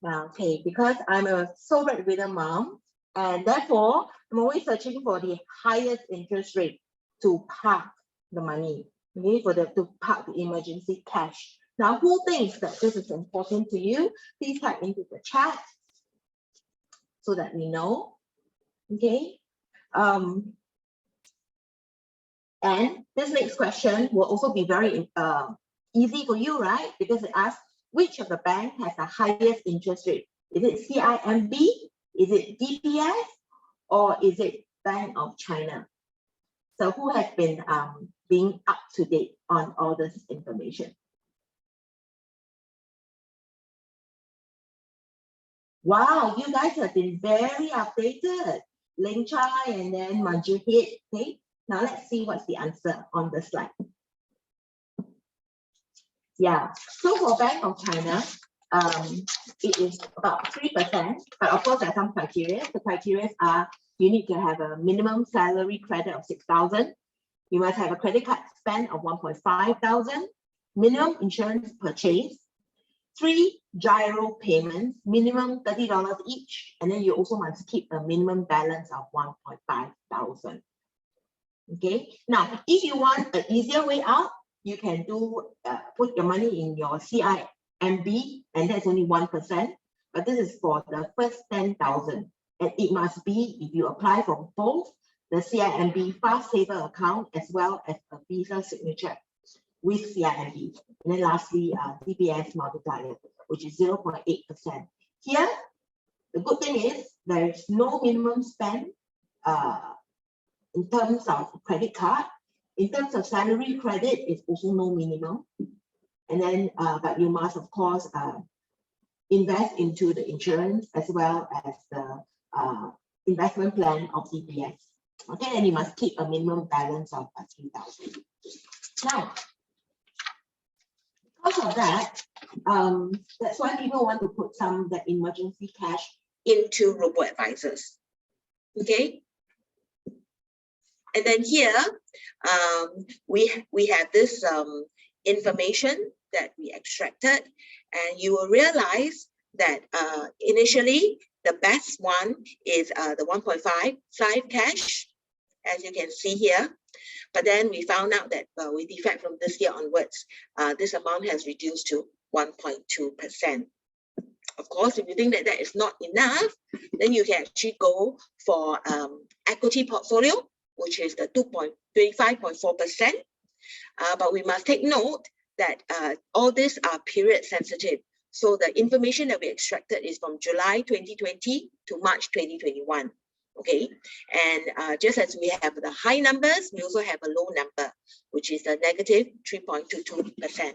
Now, okay, because I'm a sole breadwinner mom, and therefore I'm always searching for the highest interest rate to park the money, okay, to park the emergency cash. Now, who thinks that this is important to you? Please type into the chat so that we know. Okay. And this next question will also be very easy for you, right? Because it asks which of the bank has the highest interest rate? Is it CIMB? Is it DPS? Or is it Bank of China? So who has been being up to date on all this information? Wow, you guys have been very updated. Ling Chai and then Manjuhit. Okay, now let's see what's the answer on the slide. Yeah, so for Bank of China, it is about 3%, but of course there are some criteria. The criteria are you need to have a minimum salary credit of 6,000. You must have a credit card spend of 1,500, minimum insurance purchase, 3 gyro payments, minimum $30 each, and then you also must keep a minimum balance of 1,500. Okay, now if you want an easier way out, you can do put your money in your CIMB, and that's only 1%, but this is for the first 10,000, and it must be if you apply for both the CIMB fast saver account as well as a Visa signature with CIMB, and then lastly DBS multiplier, which is 0.8%. Here, the good thing is there is no minimum spend in terms of credit card. In terms of salary credit, it's also no minimum. And then, but you must, of course, invest into the insurance as well as the investment plan of DPS. Okay, and you must keep a minimum balance of 3,000. Now, because of that, that's why people want to put some of the emergency cash into robo-advisors. Okay. And then here, we have this information that we extracted, and you will realize that initially the best one is the 1.5 cash, as you can see here. But then we found out that with effect from this year onwards, this amount has reduced to 1.2%. Of course, if you think that that is not enough, then you can actually go for equity portfolio, which is the 25.4%. But we must take note that all these are period sensitive. So the information that we extracted is from July 2020 to March 2021. Okay, and just as we have the high numbers, we also have a low number, which is a negative 3.22%.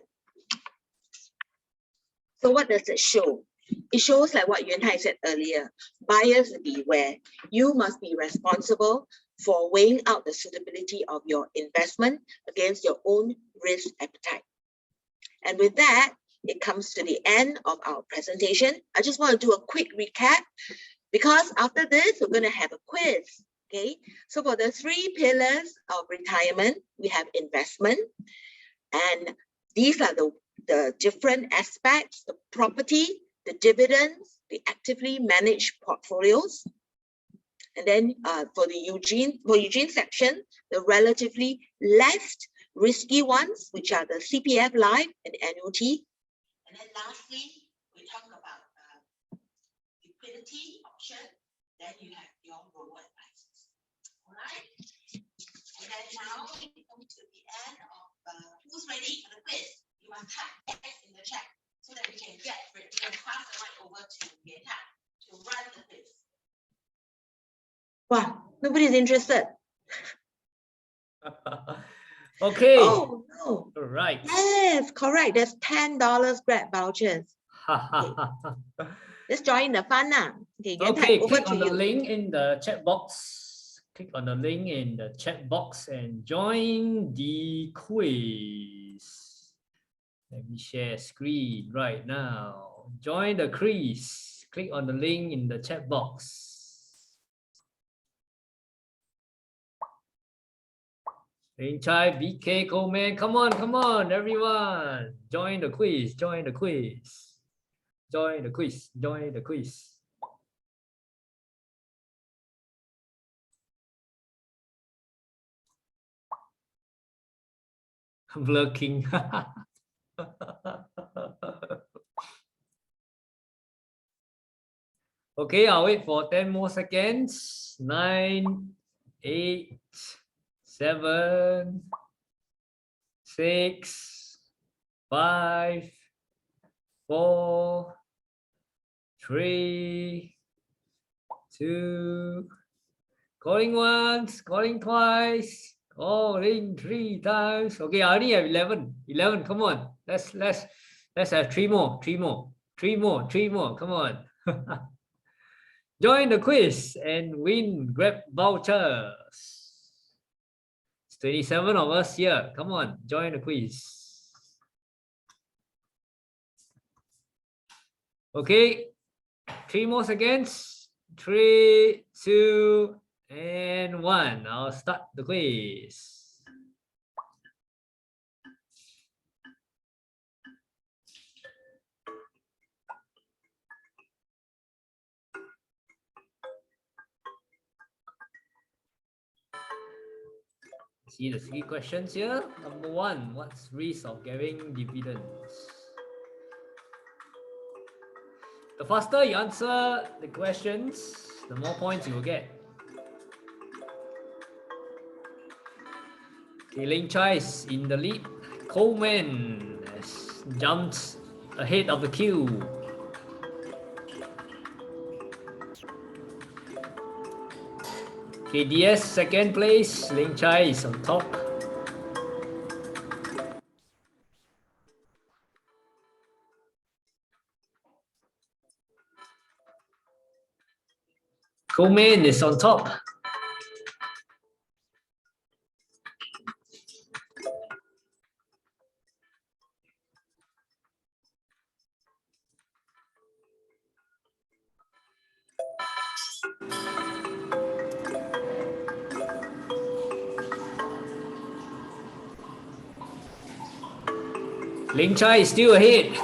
So what does it show? it shows like what Yuan Tai said earlier, buyers beware. You must be responsible for weighing out the suitability of your investment against your own risk appetite. And with that, it comes to the end of our presentation. I just want to do a quick recap because after this, we're going to have a quiz. Okay, so for the 3 pillars of retirement, we have investment, and these are the different aspects: the property, the dividends, the actively managed portfolios. And then for Eugene section, the relatively less risky ones, which are the CPF life and annuity. And then lastly, we talk about liquidity option. Then you have your robo advisors. All right. And then now we come to the end of who's ready for the quiz. You must type X in the chat so that we can get ready and pass the mic over to Yuan Tai to run the quiz. Wow, nobody's interested. Okay. Oh no. All right. Yes, correct. There's $10 Grab vouchers. Okay. Let's join the fun now. Okay, Yuan Tai, Okay, over click to on the you. link in the chat box. Click on the link in the chat box and join the quiz. Let me share screen right now. Join the quiz. Click on the link in the chat box. Ling Chai, BK, Coleman, come on, everyone. Join the quiz, join the quiz. Join the quiz, join the quiz. Lurking. Okay, I'll wait for 10 more seconds. 9, 8, 7, 6, 5, 4, 3, 2, calling once, calling twice, calling 3 times. Okay, I only have 11. 11, come on. Let's have 3 more. Come on. Join the quiz and win Grab vouchers. It's 27 of us here. Come on, join the quiz. Okay, 3 more seconds. 3, 2, and 1. I'll start the quiz. See the 3 questions here. Number 1, what's risk of getting dividends? The faster you answer the questions, the more points you will get. Okay, Ling Chai is in the lead. Coleman has jumped ahead of the queue. KDS second place, Ling Chai is on top. Coleman is on top. Ling Chai is still ahead.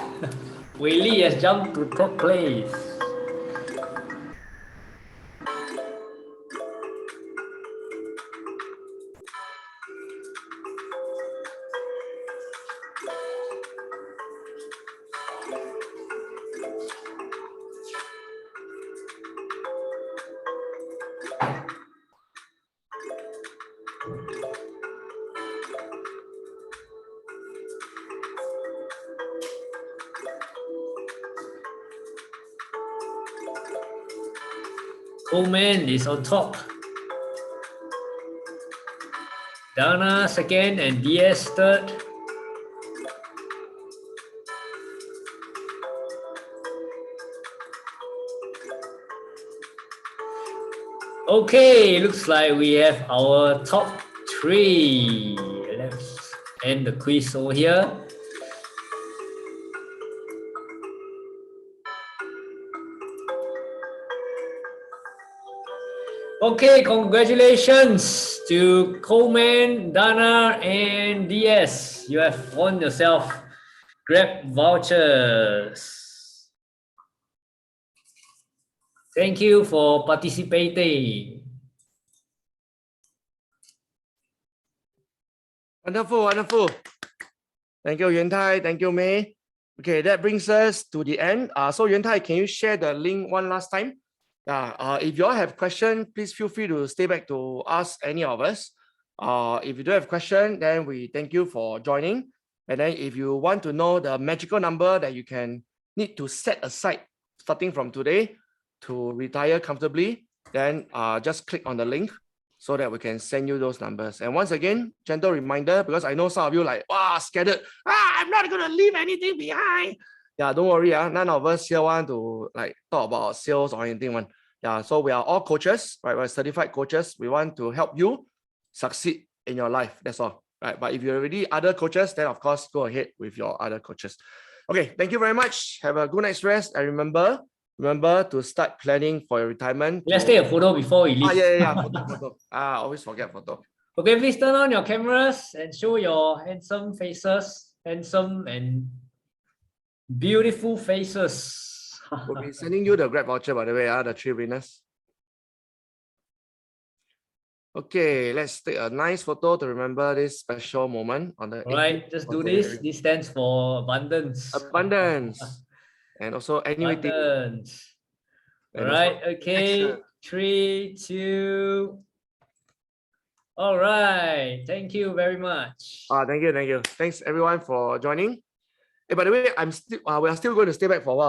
Wei Li has jumped to third place. Coleman is on top. Dana second and DS third. Okay, looks like we have our top 3. Let's end the quiz over here. Okay, congratulations to Coleman, Dana, and DS. You have won yourself Grab vouchers. Thank you for participating. Wonderful, wonderful. Thank you, Yuan Tai. Thank you, May. Okay, that brings us to the end. So Yuan Tai, can you share the link one last time? If you all have questions, please feel free to stay back to ask any of us. If you don't have question, then we thank you for joining. And then if you want to know the magical number that you can need to set aside starting from today to retire comfortably, then just click on the link so that we can send you those numbers. And once again, gentle reminder, because I know some of you like, wow, scared. I'm not going to leave anything behind. Yeah, don't worry. None of us here want to like talk about sales or anything. Yeah, so we are all coaches, right? We're certified coaches. We want to help you succeed in your life. That's all, right? But if you're already other coaches, then of course, go ahead with your other coaches. Okay, thank you very much. Have a good night's rest. And remember to start planning for your retirement. Let's take a photo before we leave. Yeah. Photo. Always forget photo. Okay, please turn on your cameras and show your handsome faces, handsome and beautiful faces. We'll be sending you the Grab voucher, by the way, the 3 winners. Okay, let's take a nice photo to remember this special moment on the All right, just do Okay. this. This stands for abundance. Abundance. And also annuity. Abundance. All And right, also okay. action. 3, 2. All right. Thank you very much. Thank you. Thanks everyone for joining. Hey, by the way, we are still going to stay back for a while.